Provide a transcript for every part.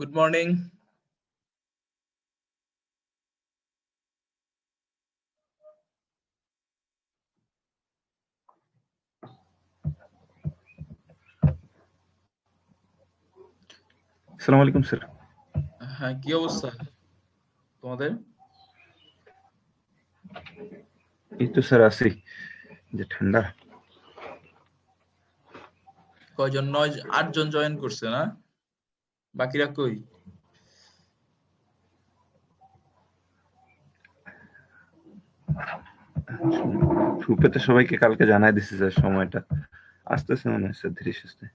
Good morning. আসসালামু আলাইকুম sir. হ্যাঁ, কি অবস্থা তোমাদের? এই তো স্যার আছি, যে ঠান্ডা। কয়জন? 8 জন জয়েন করছে না? বাকিরা কই? গ্রুপে তো সবাইকে কালকে জানাই দিছি স্যার, সময়টা আসতেছে মনে হয় স্যার, ধীরে সুস্থে।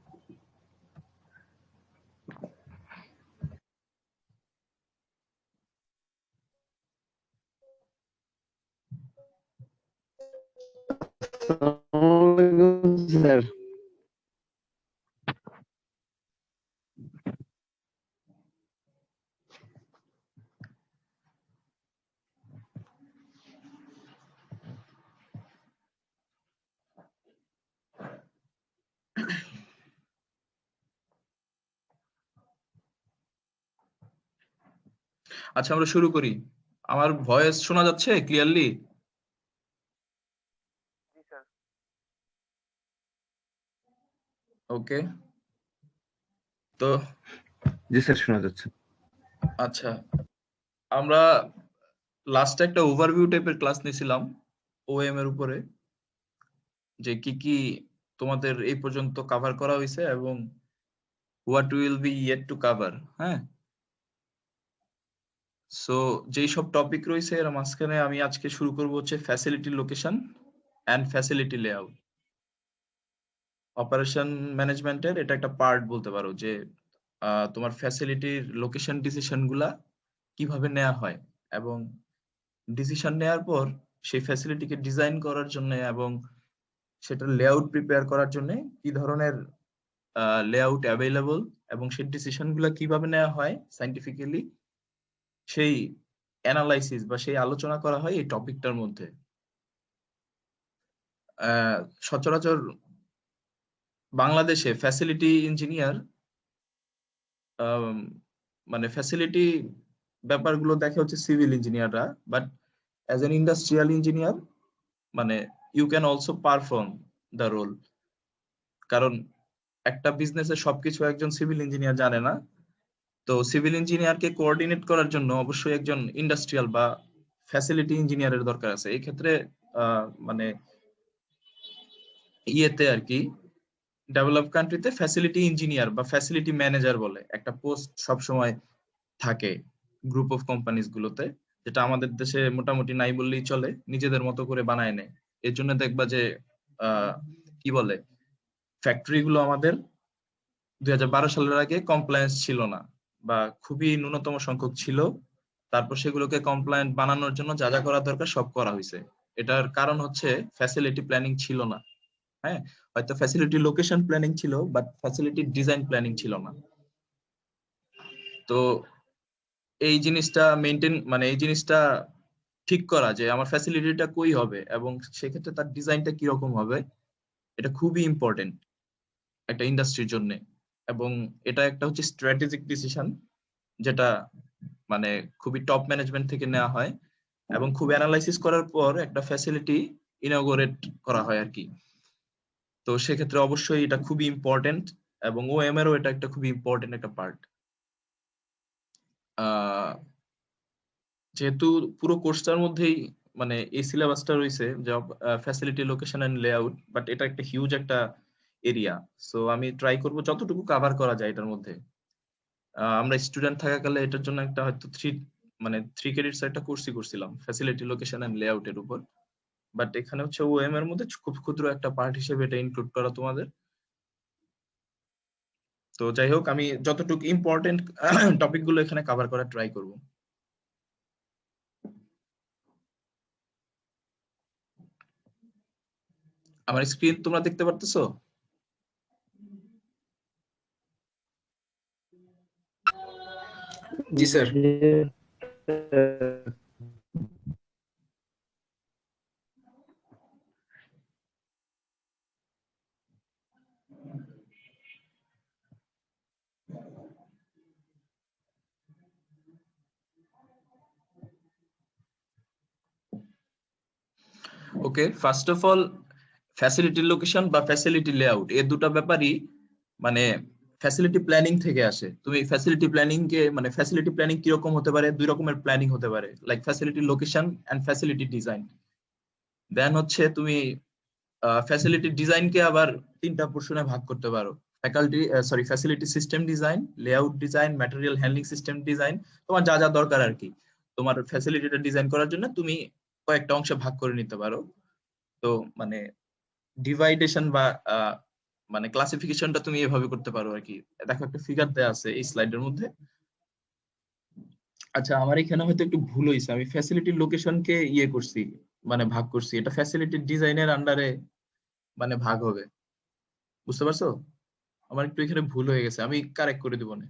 স্যার আচ্ছা, আমরা শুরু করি। আমার ভয়েস শোনা যাচ্ছে ক্লিয়ারলি? ওকে। তো জি স্যার, শোনা যাচ্ছে। আচ্ছা, আমরা লাস্টে একটা ওভারভিউ টাইপের ক্লাস নিয়েছিলাম ওএম এর উপরে, যে কি কি তোমাদের এই পর্যন্ত কভার করা হয়েছে এবং what will be yet to cover. হ্যাঁ, সো যেই সব টপিক রয়েছে এর মাঝখানে আমি আজকে শুরু করব হচ্ছে facility location and facility layout. Operation ম্যানেজমেন্টের এটা একটা পার্ট বলতে পারো, যে তোমার ফ্যাসিলিটির লোকেশন ডিসিশন গুলা কিভাবে নেওয়া হয় এবং ডিসিশন নেওয়ার পর সেই ফ্যাসিলিটিকে ডিজাইন করার জন্য এবং সেটার লেআউট প্রিপেয়ার করার জন্য কি ধরনের লেআউট অ্যাভেলেবল এবং সেই ডিসিশন গুলা কিভাবে নেওয়া হয় সাইন্টিফিক্যালি, সেই অ্যানালাইসিস বা সেই আলোচনা করা হয় এই টপিকটার মধ্যে। সচরাচর বাংলাদেশে ফ্যাসিলিটি ইঞ্জিনিয়ার মানে ফ্যাসিলিটি ব্যাপারগুলো দেখে হচ্ছে সিভিল ইঞ্জিনিয়াররা, but as an industrial engineer মানে you can also perform the role. কারণ একটা বিজনেসে সবকিছু একজন সিভিল ইঞ্জিনিয়ার জানে না, তো সিভিল ইঞ্জিনিয়ারকে কোঅর্ডিনেট করার জন্য অবশ্যই একজন ইন্ডাস্ট্রিয়াল বা ফ্যাসিলিটি ইঞ্জিনিয়ারের দরকার আছে। এই ক্ষেত্রে মানে ইয়েতে আর কি, ডেভেলপ কান্ট্রিতে ফ্যাসিলিটি ইঞ্জিনিয়ার বা ফ্যাসিলিটি ম্যানেজার বলে একটা পোস্ট সবসময় থাকে গ্রুপ অফ কোম্পানিজ গুলোতে, যেটা আমাদের দেশে মোটামুটি নাই বললেই চলে, নিজেদের মতো করে বানায় নেয়। এর জন্য দেখবা যে কি বলে, ফ্যাক্টরি গুলো আমাদের 2012 সালের আগে কমপ্লায়েন্স ছিল না বা খুবই ন্যূনতম সংখ্যক ছিল। তারপর সেগুলোকে কমপ্লায়েন্ট বানানোর জন্য যা যা করা দরকার সব করা হয়েছে। এটার কারণ হচ্ছে ফ্যাসিলিটি প্ল্যানিং ছিল না। হ্যাঁ, হয়তো ফ্যাসিলিটি লোকেশন প্ল্যানিং ছিল, বাট ফ্যাসিলিটি ডিজাইন প্ল্যানিং ছিল না। তো এই জিনিসটা মেনটেন মানে এই জিনিসটা ঠিক করা যে আমার ফ্যাসিলিটিটা কই হবে এবং সেক্ষেত্রে তার ডিজাইনটা কিরকম হবে, এটা খুবই ইম্পর্টেন্ট একটা ইন্ডাস্ট্রির জন্য। এবং এটা একটা হচ্ছে স্ট্র্যাটেজিক ডিসিশন, যেটা মানে খুবই টপ ম্যানেজমেন্ট থেকে নেওয়া হয় এবং খুব অ্যানালাইসিস করার পর একটা ফ্যাসিলিটি ইনগরেট করা হয় আর কি। তো সেক্ষেত্রে অবশ্যই এটা খুবই ইম্পর্টেন্ট এবং ওএম এরও এটা একটা খুবই ইম্পর্টেন্ট একটা পার্ট। যেহেতু পুরো কোর্সটার মধ্যেই মানে এই সিলেবাসটা রয়েছে যে facility location and layout, but এটা একটা হিউজ একটা এরিয়া। সো আমি ট্রাই করব যতটুকু কভার করা যায় এটার মধ্যে। আমরা স্টুডেন্ট থাকাকালে এটার জন্য একটা হয়তো 3 ক্রেডিটস একটা কোর্সই করছিলাম ফ্যাসিলিটি লোকেশন এন্ড লেআউটের উপর, বাট এখানে হচ্ছে ওএম এর মধ্যে খুব ক্ষুদ্র একটা পার্ট হিসেবে এটা ইনক্লুড করা তোমাদের। তো যাই হোক, আমি যতটুকু ইম্পর্টেন্ট টপিক গুলো এখানে কভার করার ট্রাই করব। আমার স্ক্রিন তোমরা দেখতে পারতেছো? জি sir. Okay, first of all facility location বা ফ্যাসিলিটি লেআউট এই দুটো ব্যাপারই মানে ফ্যাসিলিটি প্ল্যানিং থেকে আসে। তুমি ফ্যাসিলিটি প্ল্যানিং কে মানে ফ্যাসিলিটি প্ল্যানিং কিরকম হতে পারে, দুই রকমের প্ল্যানিং হতে পারে, like facility location and facility design. Then হচ্ছে তুমি ফ্যাসিলিটি ডিজাইনকে আবার তিনটা পোর্শনে ভাগ করতে পারো। Facility system design, layout design, material handling system design. তোমার যা যা দরকার আর কি, তোমার ফ্যাসিলিটিটা ডিজাইন করার জন্য তুমি কয়েকটা অংশে ভাগ করে নিতে পারো। তো মানে ডিভাইডেশন বা মানে ক্লাসিফিকেশনটা তুমি এভাবে করতে পারো আর কি। দেখো একটা ফিগার দেয়া আছে এই স্লাইডের মধ্যে। আচ্ছা, আমার এখানে হয়তো একটু ভুল হয়েছে, আমি ফ্যাসিলিটি লোকেশনকে করছি, মানে ভাগ করছি, এটা ফ্যাসিলিটি ডিজাইনের আন্ডারে মানে ভাগ হবে। বুঝতে পারছো? আমার একটু এখানে ভুল হয়ে গেছে, আমি কারেক্ট করে দিব না।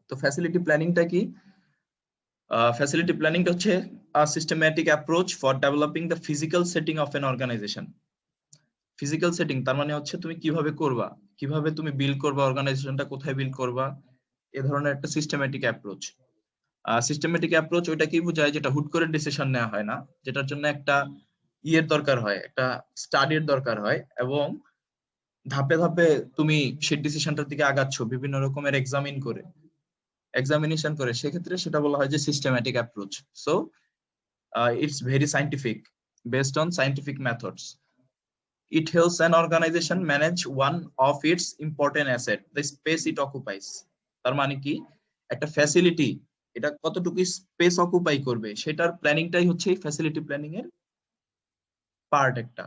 তো ফ্যাসিলিটি প্ল্যানিংটা কি? ফ্যাসিলিটি প্ল্যানিংটা হচ্ছে a systematic approach for developing the physical setting of an organization. Physical setting তার মানে হচ্ছে তুমি কিভাবে করবা, কিভাবে তুমি বিল্ড করবা, অর্গানাইজেশনটা কোথায় বিল্ড করবা, এ ধরনের একটা সিস্টেম্যাটিক অ্যাপ্রোচ। সিস্টেম্যাটিক অ্যাপ্রোচ ওইটা কি বোঝায়, যেটা হুট করে ডিসিশন নেওয়া হয় না, যেটার জন্য একটা ইয়ের দরকার হয়, একটা স্টাডির দরকার হয়, এবং ধাপে ধাপে তুমি সেই ডিসিশনটার দিকে আগাচ্ছ বিভিন্ন রকমের এক্সামিনেশন করে, সেক্ষেত্রে সেটা বলা হয় যে systematic approach. So it's very scientific, based on scientific methods. It helps an organization manage one of its important asset, the space it occupies. তার মানে কি, একটা ফ্যাসিলিটি এটা কতটুকু স্পেস অকুপাই করবে সেটার প্ল্যানিংটাই হচ্ছে এই ফ্যাসিলিটি প্ল্যানিং এর পার্ট একটা।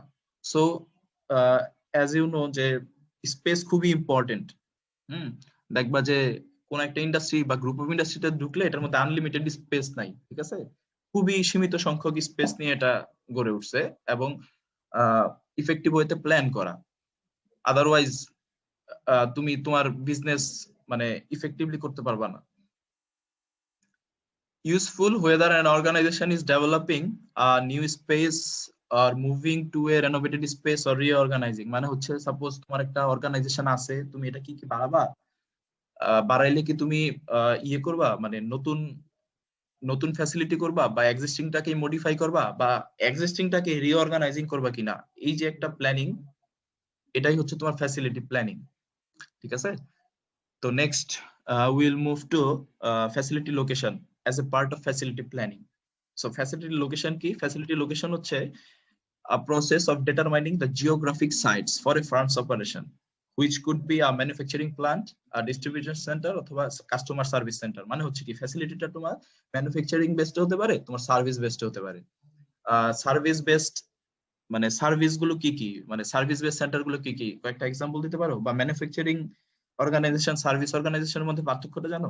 সো অ্যাজ ইউ নো যে স্পেস খুবই ইম্পর্টেন্ট। দেখবা যে কোন একটা ইন্ডাস্ট্রি বা গ্রুপ অফ ইন্ডাস্ট্রিতে ঢুকলে এটার মধ্যে আনলিমিটেড স্পেস নাই, ঠিক আছে? খুবই সীমিত সংখ্যক স্পেস নিয়ে এটা গড়ে উঠছে, এবং ইফেক্টিভ ওয়েতে প্ল্যান করা। আদারওয়াইজ তুমি তোমার বিজনেস মানে ইফেক্টিভলি করতে পারবা না। Useful whether an organization is developing a new space or moving to a renovated space or reorganizing, মানে হচ্ছে সাপোজ তোমার একটা অর্গানাইজেশন আছে, তুমি এটা কি বাড়াবা, বাড়াইলে কি তুমি করবা, মানে নতুন নতুন ফ্যাসিলিটি করবা, বা এক্সিস্টিংটাকে মডিফাই করবা, বা এক্সিস্টিংটাকে রিঅর্গানাইজিং করবা কিনা, এই যে একটা প্ল্যানিং, এটাই হচ্ছে তোমার ফ্যাসিলিটি প্ল্যানিং, ঠিক আছে? তো next will move to facility location as a part of facility planning. So facility location কি? Facility location হচ্ছে a process of determining the geographic sites for a firm's operation, which could be a manufacturing plant, a distribution center, অথবা customer service center. মানে হচ্ছে কি, ফ্যাসিলিটিটা তোমার manufacturing based হতে পারে, তোমার সার্ভিস বেসড হতে পারে। সার্ভিস বেসড মানে সার্ভিস গুলো কি কি, মানে সার্ভিস বেসড সেন্টার গুলো কি কি, কয়েকটা এক্সাম্পল দিতে পারো? বা ম্যানুফ্যাকচারিং অর্গানাইজেশন, সার্ভিস অর্গানাইজেশনের মধ্যে পার্থক্যটা জানো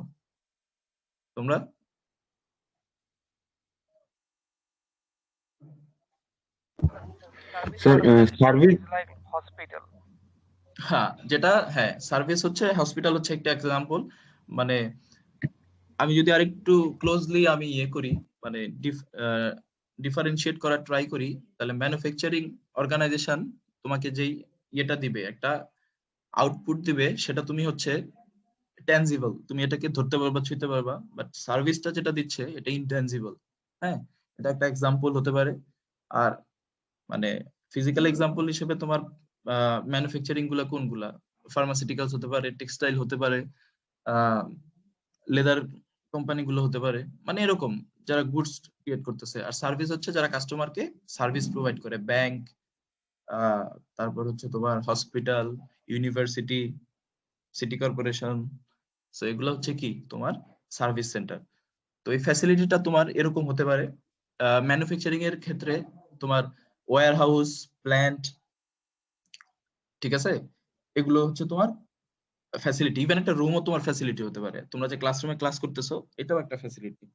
তোমরা? Sir service like hospital. হ্যাঁ, সার্ভিস হচ্ছে, হসপিটাল হচ্ছে একটা এক্সাম্পল। মানে আমি যদি আরেকটু ক্লোজলি আমি করি, মানে ডিফারেন্সিয়েট করার ট্রাই করি, তাহলে ম্যানুফ্যাকচারিং অর্গানাইজেশন তোমাকে যেই ইয়েটা দিবে, একটা আউটপুট দিবে, সেটা তুমি হচ্ছে ট্যানজিবল, তুমি এটাকে ধরতে পারবা, ছুঁতে পারবা। বাট সার্ভিসটা যেটা দিচ্ছে এটা ইনট্যানজিবল। হ্যাঁ, এটা একটা এক্সাম্পল হতে পারে। আর মানে ফিজিক্যাল এক্সাম্পল হিসেবে তোমার ম্যানুফ্যাকচারিং গুলা কোনগুলা, ফার্মাসিউটিক্যালস হতে পারে, টেক্সটাইল হতে পারে, লেদার কোম্পানি গুলো হতে পারে, মানে এরকম যারা গুডস ক্রিয়েট করতেছে। আর সার্ভিস হচ্ছে যারা কাস্টমারকে সার্ভিস প্রোভাইড করে, ব্যাংক, তারপর হচ্ছে তোমার hospital, university, city corporation. So এগুলো হচ্ছে কি তোমার সার্ভিস সেন্টার। তো এই ফ্যাসিলিটিটা তোমার এরকম হতে পারে। ম্যানুফ্যাকচারিং এর ক্ষেত্রে তোমার ওয়্যার হাউস, প্ল্যান্ট, ঠিক আছে, এগুলো হচ্ছে তোমার ফ্যাসিলিটি। ইভেন একটা রুমও তোমার ফ্যাসিলিটি হতে পারে। তোমরা যে ক্লাসরুমে ক্লাস করতেছো, এটাও একটা ফ্যাসিলিটি।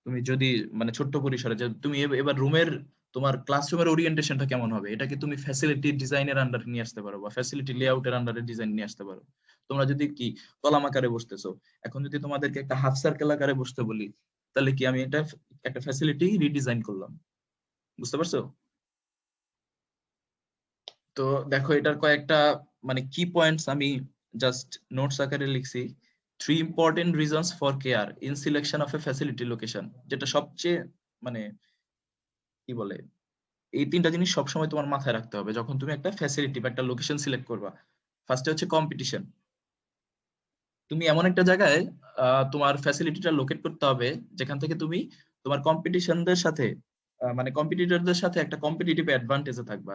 তুমি যদি মানে ছোট্ট পরিসরে, যে তুমি এবার রুমের তোমার ক্লাসরুমের ওরিয়েন্টেশনটা কেমন হবে, এটাকে তুমি ফ্যাসিলিটি ডিজাইনের আন্ডারে নিয়ে আসতে পারো, বা ফ্যাসিলিটি লেআউটের আন্ডারে ডিজাইন নিয়ে আসতে পারো। তোমরা যদি কি কলাম আকারে বসতেছো, এখন যদি তোমাদেরকে একটা হাফ সার্কেল আকারে বসতে বলি, তাহলে কি আমি এটা একটা ফ্যাসিলিটি রিডিজাইন করলাম। বুঝতে পারছো? তো দেখো, এটার কয়েকটা মানে কি পয়েন্টস আমি জাস্ট নোটস আকারে লিখছি। 3 important reasons for care in selection of A facility location, যেটা সবচেয়ে মানে কি বলে, এই 3টা জিনিস সবসময় তোমার মাথায় রাখতে হবে যখন তুমি একটা ফ্যাসিলিটি বা একটা লোকেশন সিলেক্ট করবা। ফার্স্টে হচ্ছে কম্পিটিশন। তুমি এমন একটা জায়গায় তোমার ফ্যাসিলিটিটা লোকেট করতে হবে যেখান থেকে তুমি তোমার কম্পিটিশনদের সাথে মানে কম্পিটিটরদের সাথে একটা কম্পিটিটিভ অ্যাডভান্টেজে থাকবা।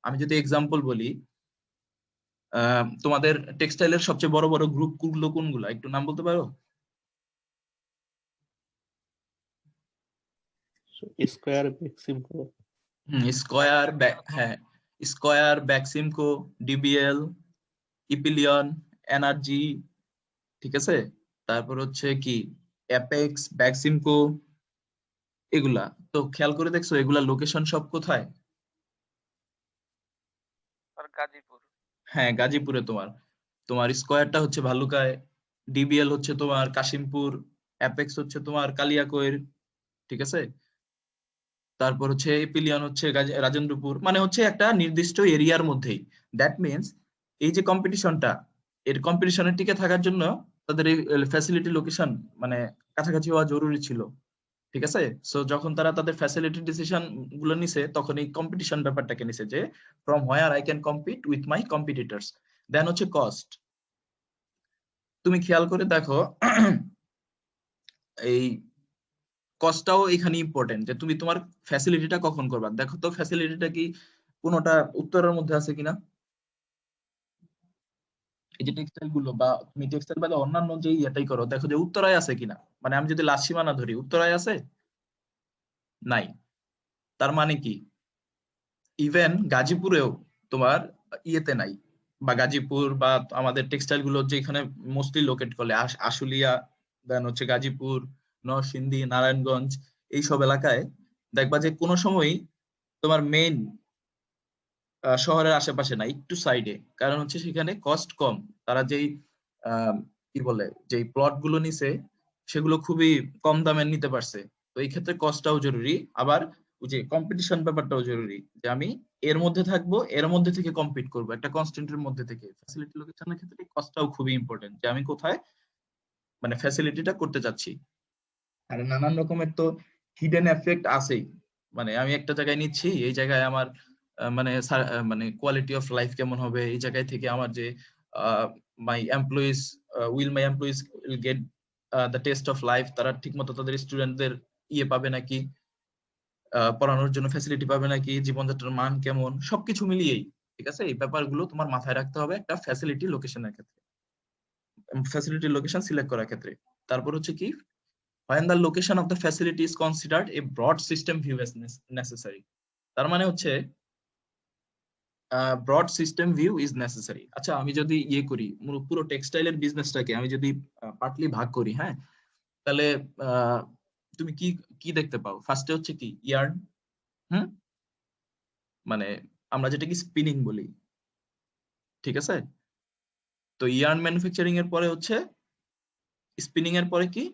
আমি যদি এক্সাম্পল বলি, তোমাদের টেক্সটাইলের সবচেয়ে বড় বড় গ্রুপ গুলো কোনগুলা, একটু নাম বলতে পারো? স্কয়ার বেক্সিমকো। স্কয়ার, হ্যাঁ, square, Beximco, DBL, Epyllion, energy, ঠিক আছে। তারপর হচ্ছে কি অ্যাপেক্স, ব্যাক্সিমকো, এগুলা। তো খেয়াল করে দেখছো এগুলা লোকেশন সব কোথায়? গাজীপুর। হ্যাঁ, গাজীপুরে। তোমার তোমার স্কয়ারটা হচ্ছে ভালুকায়, ডিবিএল হচ্ছে তোমার কাশিমপুর, অ্যাপেক্স হচ্ছে তোমার কালিয়াকৈর, ঠিক আছে। তারপর হচ্ছে এপিলিয়ন হচ্ছে রাজেন্দ্রপুর, মানে হচ্ছে একটা নির্দিষ্ট এরিয়ার মধ্যেই। দ্যাট মিনস এই যে কম্পিটিশনটা, এর কম্পিটিশনের টিকে থাকার জন্য তাদের এই ফ্যাসিলিটি লোকেশন মানে কাছাকাছি হওয়া জরুরি ছিল, ঠিক আছে। সো যখন তারা তাদের ফ্যাসিলিটি ডিসিশন গুলো নিছে তখন এই কম্পিটিশন ব্যাপারটাকে নিছে যে from where I can compete with my competitors. Then হচ্ছে কস্ট। তুমি খেয়াল করে দেখো এই কস্টটাও এখানে ইম্পর্টেন্ট, যে তুমি তোমার ফ্যাসিলিটিটা কখন করবা। দেখো তো ফ্যাসিলিটিটা কি কোনোটা উত্তরের মধ্যে আছে কিনা, এই যে টেক্সটাইল গুলো, বা তুমি টেক্সটাইল বা অন্যান্য যে এটাই করো, দেখো যে উত্তরায় আছে কিনা। মানে আমি যদি লাস্ট সীমানা ধরি, উত্তরায় আছে? নাই। তার মানে কি ইভেন গাজীপুরেও তোমার ইয়েতে নাই, বা গাজীপুর বা আমাদের টেক্সটাইল গুলো যেখানে মোস্টলি লোকেট করলে আশুলিয়া, দেন হচ্ছে গাজীপুর, নরসিংদী, নারায়ণগঞ্জ, এইসব এলাকায় দেখবা যে কোনো সময়ই তোমার মেইন শহরের আশেপাশে না, একটু সাইডে। কারণ হচ্ছে সেখানে কস্ট কম। তারা যেই কি বলে যেই প্লট গুলো নিছে সেগুলো খুবই কম দামে নিতে পারছে। তো এই ক্ষেত্রে কস্টটাও জরুরি, আবার ওই যে কম্পিটিশন ব্যাপারটাও জরুরি, যে আমি এর মধ্যে থাকবো, এর মধ্যে থেকে কম্পিট করবো একটা কনস্ট্যান্টের মধ্যে থেকে। ফ্যাসিলিটি লোকেশনের ক্ষেত্রে কস্টটাও খুবই ইম্পর্টেন্ট, যে আমি কোথায় মানে ফ্যাসিলিটিটা করতে যাচ্ছি। আর নানান রকমের তো হিডেন এফেক্ট আছেই। মানে আমি একটা জায়গায় নিচ্ছি, এই জায়গায় আমার মানে কোয়ালিটি অফ লাইফ কেমন হবে, এই জায়গায় থেকে আমার যে my employees my employees will get the taste of life, তারা ঠিকমতো তাদের স্টুডেন্টদের ইয়ে পাবে নাকি, পড়ানোর জন্য ফ্যাসিলিটি পাবে নাকি, জীবনযাত্রার মান কেমন, সবকিছু মিলিয়েই, ঠিক আছে। এই ব্যাপারগুলো তোমার মাথায় রাখতে হবে একটা ফ্যাসিলিটি লোকেশনের ক্ষেত্রে, ফ্যাসিলিটি লোকেশন সিলেক্ট করার ক্ষেত্রে। তারপর হচ্ছে কি when the location of the facility is considered a broad system view as necessary, তার মানে হচ্ছে broad system view is necessary. আচ্ছা, আমি যদি ইয়ে করি পুরো টেক্সটাইলের বিজনেসটাকে আমি যদি পার্টলি ভাগ করি, হ্যাঁ, তাহলে তুমি কি কি দেখতে পাও? ফার্স্টে হচ্ছে কি ইয়ার্ন, হুম, মানে আমরা যেটা কি স্পিনিং বলি, ঠিক আছে। তো ইয়ার্ন ম্যানুফ্যাকচারিং এর পরে হচ্ছে স্পিনিং এর পরে কি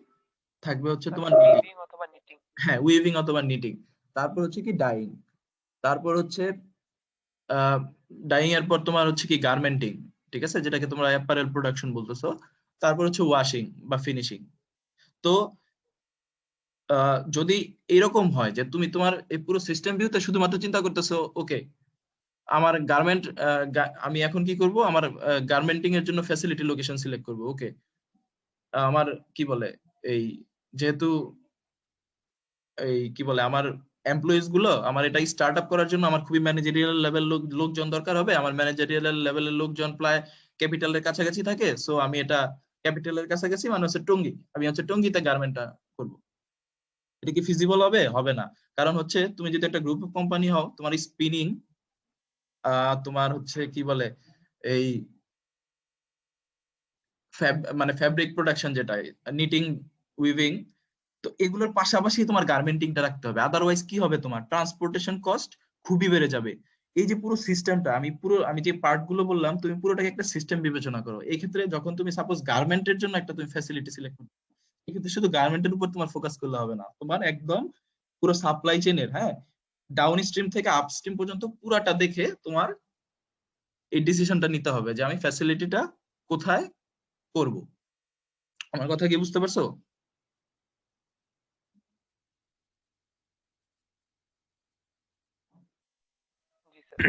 থাকবে হচ্ছে তোমার উইভিং অথবা নিটিং। হ্যাঁ, উইভিং অথবা নিটিং। তারপর হচ্ছে কি ডাইং। তারপর হচ্ছে ডাইং এর পর তোমার হচ্ছে কি গার্মেন্টিং, ঠিক আছে, যেটাকে তোমরা অ্যাপারেল প্রোডাকশন বলতেছো। তারপর হচ্ছে ওয়াশিং বা ফিনিশিং। তো যদি এরকম হয় যে তুমি তোমার এই পুরো সিস্টেম ভিউতে শুধুমাত্র চিন্তা করতেছো, ওকে আমার গার্মেন্ট, আমি এখন কি করব, আমার গার্মেন্টিং এর জন্য ফ্যাসিলিটি লোকেশন সিলেক্ট করব, ওকে আমার কি বলে এই যেহেতু এই কি বলে আমার এমপ্লয়িজ গুলো, আমার এটা স্টার্ট আপ করার জন্য আমার খুবই ম্যানেজারিয়াল লেভেল লোকজন দরকার হবে। আমার ম্যানেজারিয়াল লেভেলের লোকজন প্রায় ক্যাপিটালের কাছাকাছি থাকে। সো আমি এটা ক্যাপিটালের কাছাকাছি মানে হচ্ছে টঙ্গী, আমি হচ্ছে টঙ্গীতে গার্মেন্টটা করব। এটা কি ফিজিবল হবে? হবে না। কারণ হচ্ছে তুমি যদি একটা গ্রুপ অফ কোম্পানি হও, তোমার স্পিনিং, তোমার হচ্ছে কি বলে এই মানে ফ্যাব্রিক প্রোডাকশন, যেটা নিটিং, উইভিং, তো এগুলোর পাশাপাশি তোমার গার্মেন্টিংটা রাখতে হবে। আদারওয়াইজ কি হবে, তোমার ট্রান্সপোর্টেশন কস্ট খুবই বেড়ে যাবে। এই যে পুরো সিস্টেমটা আমি যে পার্ট গুলো বললাম, তুমি পুরোটাকে একটা সিস্টেম বিবেচনা করো। এই ক্ষেত্রে যখন তুমি সাপোজ গার্মেন্টের জন্য একটা তুমি ফ্যাসিলিটি সিলেক্ট করো, এক্ষেত্রে শুধু গার্মেন্টের উপর তোমার ফোকাস করলে হবে না, তোমার একদম পুরো সাপ্লাই চেইনের, হ্যাঁ, ডাউন স্ট্রিম থেকে আপ স্ট্রিম পর্যন্ত পুরাটা দেখে তোমার এই ডিসিশনটা নিতে হবে যে আমি ফ্যাসিলিটিটা কোথায় করব। আমার কথা কি বুঝতে পারছো? জি স্যার।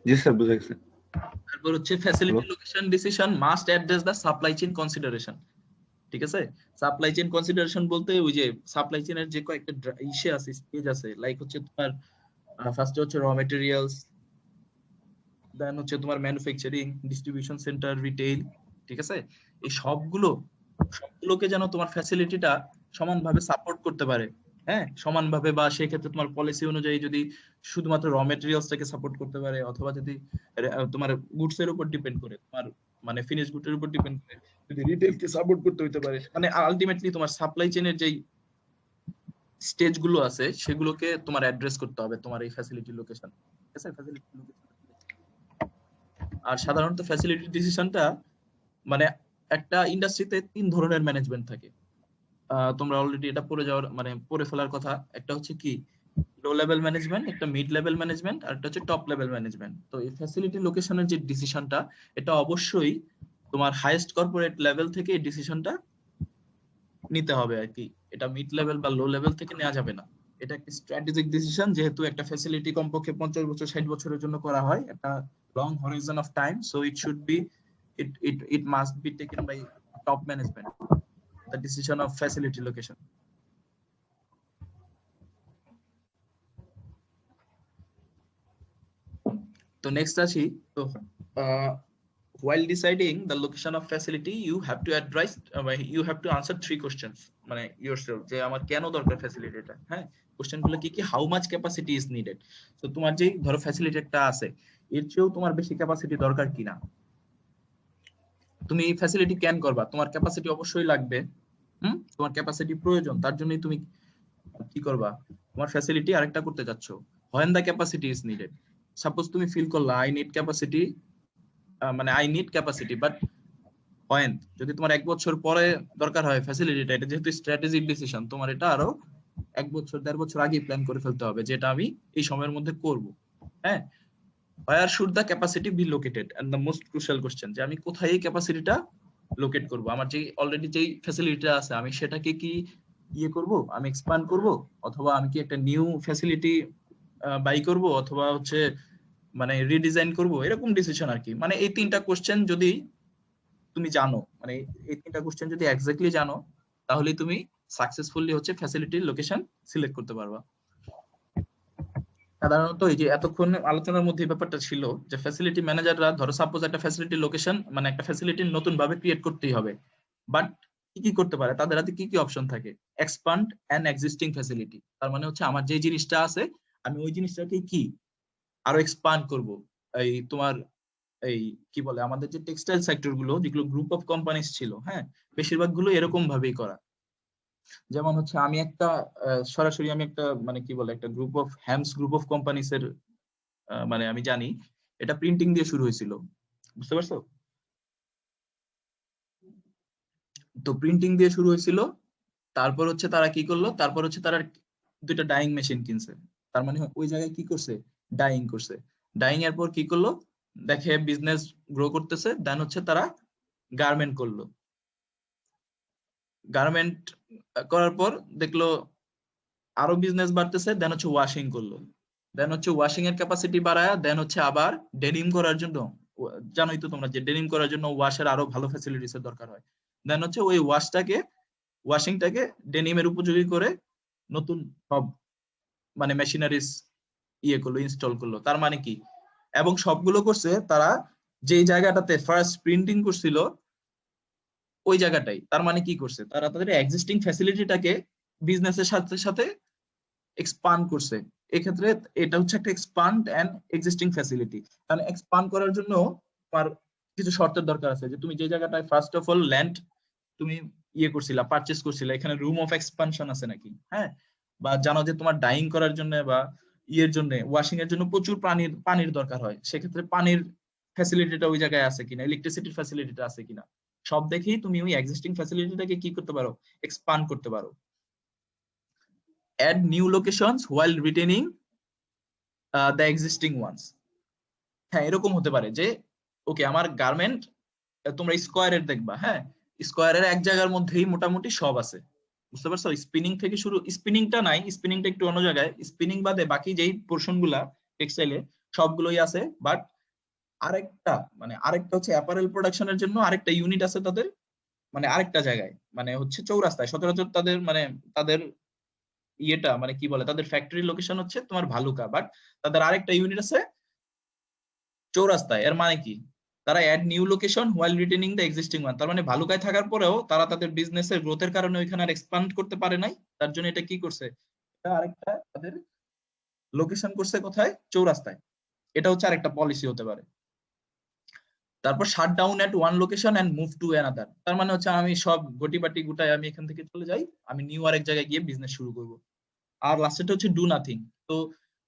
জি স্যার, বুঝে গেছে। তারপর হচ্ছে facility location decision must address the supply chain consideration. ঠিক আছে, সাপ্লাই চেইন কনসিডারেশন বলতে ওই যে সাপ্লাই চেইনের যে কয়েকটা ইসে আছে, স্টেজ আছে, লাইক হচ্ছে তোমার ফার্স্টে হচ্ছে র মেটেরিয়ালস, দেন হচ্ছে তোমার ম্যানুফ্যাকচারিং, ডিস্ট্রিবিউশন সেন্টার, রিটেইল। ঠিক আছে, এই সবগুলোকে যেন তোমার ফ্যাসিলিটিটা সমানভাবে সাপোর্ট করতে পারে। হ্যাঁ, সমানভাবে, বা সেই ক্ষেত্রে তোমার পলিসি অনুযায়ী যদি শুধুমাত্র র মেটেরিয়ালসটাকে সাপোর্ট করতে পারে, অথবা যদি তোমার গুডস এর উপর ডিপেন্ড করে, তোমার মানে ফিনিশ গুডের উপর ডিপেন্ড করে যদি রিটেইলকে সাপোর্ট করতে হইতে পারে, মানে আলটিমেটলি তোমার সাপ্লাই চেইনের যেই স্টেজ গুলো আছে সেগুলোকে তোমার অ্যাড্রেস করতে হবে তোমার এই ফ্যাসিলিটি লোকেশন। ঠিক আছে, ফ্যাসিলিটি লোকেশন। আর সাধারণত ফ্যাসিলিটি ডিসিশনটা মানে একটা ইন্ডাস্ট্রিতে 3 ধরনের ম্যানেজমেন্ট থাকে। তোমরা অলরেডি এটা পড়ে ফেলার কথা। একটা হচ্ছে কি লো লেভেল ম্যানেজমেন্ট, একটা মিড লেভেল ম্যানেজমেন্ট, আর একটা হচ্ছে টপ লেভেল ম্যানেজমেন্ট। তো এই ফ্যাসিলিটি লোকেশনের যে ডিসিশনটা, এটা অবশ্যই তোমার হাইয়েস্ট কর্পোরেট লেভেল থেকে এই ডিসিশনটা নিতে হবে আর কি। এটা মিড লেভেল বা লো লেভেল থেকে নেওয়া যাবে না। এটা একটা স্ট্র্যাটেজিক ডিসিশন, যেহেতু একটা ফ্যাসিলিটি কমপক্ষে 50 বছর 60 বছরের জন্য করা হয়, একটা long Horizon of time, so it must be taken by top management, the decision of facility location. তো নেক্সট আসি। তো while deciding the location of facility you have to answer 3 questions মানে yourself, যে আমার কেন দরকার ফ্যাসিলিটিটা। হ্যাঁ, কোশ্চেন গুলো কি how much capacity is needed. তো তোমার যে ধরো ফ্যাসিলিটিটা আছে, এর চেয়েও তোমার বেশি ক্যাপাসিটি দরকার কিনা। তুমি ফ্যাসিলিটি ক্যান করবা, তোমার ক্যাপাসিটি অবশ্যই লাগবে। তোমার ক্যাপাসিটি প্রয়োজন, তার জন্যই তুমি কি করবা, তোমার ফ্যাসিলিটি আরেকটা করতে যাচ্ছ। when the capacity is needed, suppose তুমি ফিল করলা I need capacity, but when যদি তোমার 1 বছর পরে দরকার হয় ফ্যাসিলিটিটা, এটা যেহেতু স্ট্র্যাটেজিক ডিসিশন, তোমার এটা আরো 1 বছর 1.5 বছর আগে প্ল্যান করে ফেলতে হবে, যেটা আমি এই সময়ের মধ্যে করব। হ্যাঁ, where should the capacity be located, and the most crucial question, যে আমি কোথায় এই ক্যাপাসিটিটা লোকেট করব। আমার যে অলরেডি যেই ফ্যাসিলিটিটা আছে, আমি সেটাকে কি করব, আমি এক্সপ্যান্ড করব, অথবা আমি কি একটা নিউ ফ্যাসিলিটি বাই করব, অথবা হচ্ছে মানে রিডিজাইন করব, এরকম ডিসিশন আর কি। মানে এই 3টা কোশ্চেন যদি তুমি জানো, মানে এই 3টা কোশ্চেন যদি এক্স্যাক্টলি জানো, তাহলে তুমি সাকসেসফুলি হচ্ছে ফ্যাসিলিটি লোকেশন সিলেক্ট করতে পারবা। সাধারণত এই যে এতক্ষণ আলোচনার মধ্যে ব্যাপারটা ছিল যে ফ্যাসিলিটি ম্যানেজাররা, ধরো সাপোজ একটা ফ্যাসিলিটি লোকেশন মানে একটা ফ্যাসিলিটি নতুন ভাবে ক্রিয়েট করতেই হবে, বাট কি করতে পারে, তাদের হাতে কি অপশন থাকে, এক্সপ্যান্ড অ্যান এক্সিস্টিং ফ্যাসিলিটি। তার মানে হচ্ছে আমার যে জিনিসটা আছে, আমি ওই জিনিসটাকে কি আরো এক্সপ্যান্ড করব। এই তোমার এই কি বলে, আমাদের যে টেক্সটাইল সেক্টর গুলো, যেগুলো গ্রুপ অফ কোম্পানিজ ছিল, হ্যাঁ, বেশিরভাগ গুলো এরকম ভাবেই করা। যেমন হচ্ছে আমি একটা সরাসরি আমি একটা মানে কি বলে, একটা গ্রুপ অফ কোম্পানিজ এর মানে আমি জানি এটা প্রিন্টিং দিয়ে শুরু হয়েছিল, বুঝতে পারছো? তো প্রিন্টিং দিয়ে শুরু হয়েছিল, তারপর হচ্ছে তারা কি করলো, তারপর হচ্ছে তারা 2টা ডাইং মেশিন কিনছে। তার মানে ওই জায়গায় কি করছে, ডাইং করছে। ডাইং এর পর কি করলো, দেখে বিজনেস গ্রো করতেছে, দেন হচ্ছে তারা গার্মেন্ট করলো। গার্মেন্ট করার পর দেখলো আরো বিজনেস বাড়তেছে, দেন হচ্ছে ওয়াশিং করলো। দেন হচ্ছে ওয়াশিং এর ক্যাপাসিটি বাড়ায়, দেন হচ্ছে আবার ডেনিম করার জন্য, জানোই তো তোমরা যে ডেনিম করার জন্য ওয়াশের আরো ভালো ফ্যাসিলিটিস এর দরকার হয়। দেন হচ্ছে ওই ওয়াশিংটাকে ডেনিমের উপযোগী করে নতুন সব মানে মেশিনারিজ করলো, ইনস্টল করলো। তার মানে কি, এবং সবগুলো করছে তারা যেই জায়গাটাতে ফার্স্ট প্রিন্টিং করছিল ওই জায়গাটাই। তার মানে কি করছে, তারা তাদের এক্সিস্টিং ফ্যাসিলিটিটাকে বিজনেসের সাথে সাথে এক্সপান্ড করছে। এক্ষেত্রে এটা হচ্ছে একটা এক্সপান্ড এন্ড এক্সিস্টিং ফ্যাসিলিটি। কারণ এক্সপান্ড করার জন্য তোমার কিছু শর্তের দরকার আছে, যে তুমি যে জায়গাটায় ফার্স্ট অফ অল ল্যান্ড তুমি করছিলা, পারচেজ করছিলা, এখানে রুম অফ এক্সপানশন আছে নাকি। হ্যাঁ, বা জানো যে তোমার ডাইং করার জন্য বা জন্য, ওয়াশিং এর জন্য প্রচুর পানির দরকার হয়, সেক্ষেত্রে পানির ফ্যাসিলিটিটা ওই জায়গায় আছে কিনা, ইলেকট্রিসিটির ফ্যাসিলিটিটা আছে কিনা, সব দেখেই তুমি ওই এক্সিস্টিং ফ্যাসিলিটিটাকে কি করতে পারো, এক্সপান্ড করতে পারো। add new locations while retaining the existing ones. হ্যাঁ, এরকম হতে পারে যে ওকে আমার গার্মেন্ট তোমরা স্কোয়ারের দেখবা, হ্যাঁ স্কোয়ারের এক জায়গার মধ্যেই মোটামুটি সব আছে, বুঝতে পারছো? স্পিনিং থেকে শুরু, স্পিনিংটা নাই, স্পিনিংটা একটু অন্য জায়গায়, স্পিনিং বাদে বাকি যেই পোর্শন গুলা টেক্সটাইলে সবগুলোই আছে। বাট আরেকটা হচ্ছে অ্যাপারেল প্রোডাকশনের জন্য আরেকটা ইউনিট আছে তাদের, মানে আরেকটা জায়গায়, মানে হচ্ছে চৌরাস্তায়। সচরাচর তাদের মানে তাদের ইয়েটা মানে কি বলে, তাদের ফ্যাক্টরি লোকেশন হচ্ছে তোমার ভালুকা, বাট তাদের আরেকটা ইউনিট আছে চৌরাস্তায়। এর মানে কি, তারা add new location while retaining the existing one. তার মানে ভালুকায় থাকার পরেও তারা তাদের বিজনেসের গ্রোথের কারণে ওইখানে আর এক্সপ্যান্ড করতে পারে নাই, তার জন্য এটা কি করছে, এটা আরেকটা তাদের লোকেশন করছে কোথায়, চৌরাস্তায়। এটা হচ্ছে আরেকটা পলিসি হতে পারে। তারপর shut down at one location and move to another. তার মানে হচ্ছে আমি সব গটিবাটি গুটায় আমি এখান থেকে চলে যাই, আমি নিউ আরেক জায়গায় গিয়ে বিজনেস শুরু করব। আর লাস্টেটা হচ্ছে ডু নাথিং। তো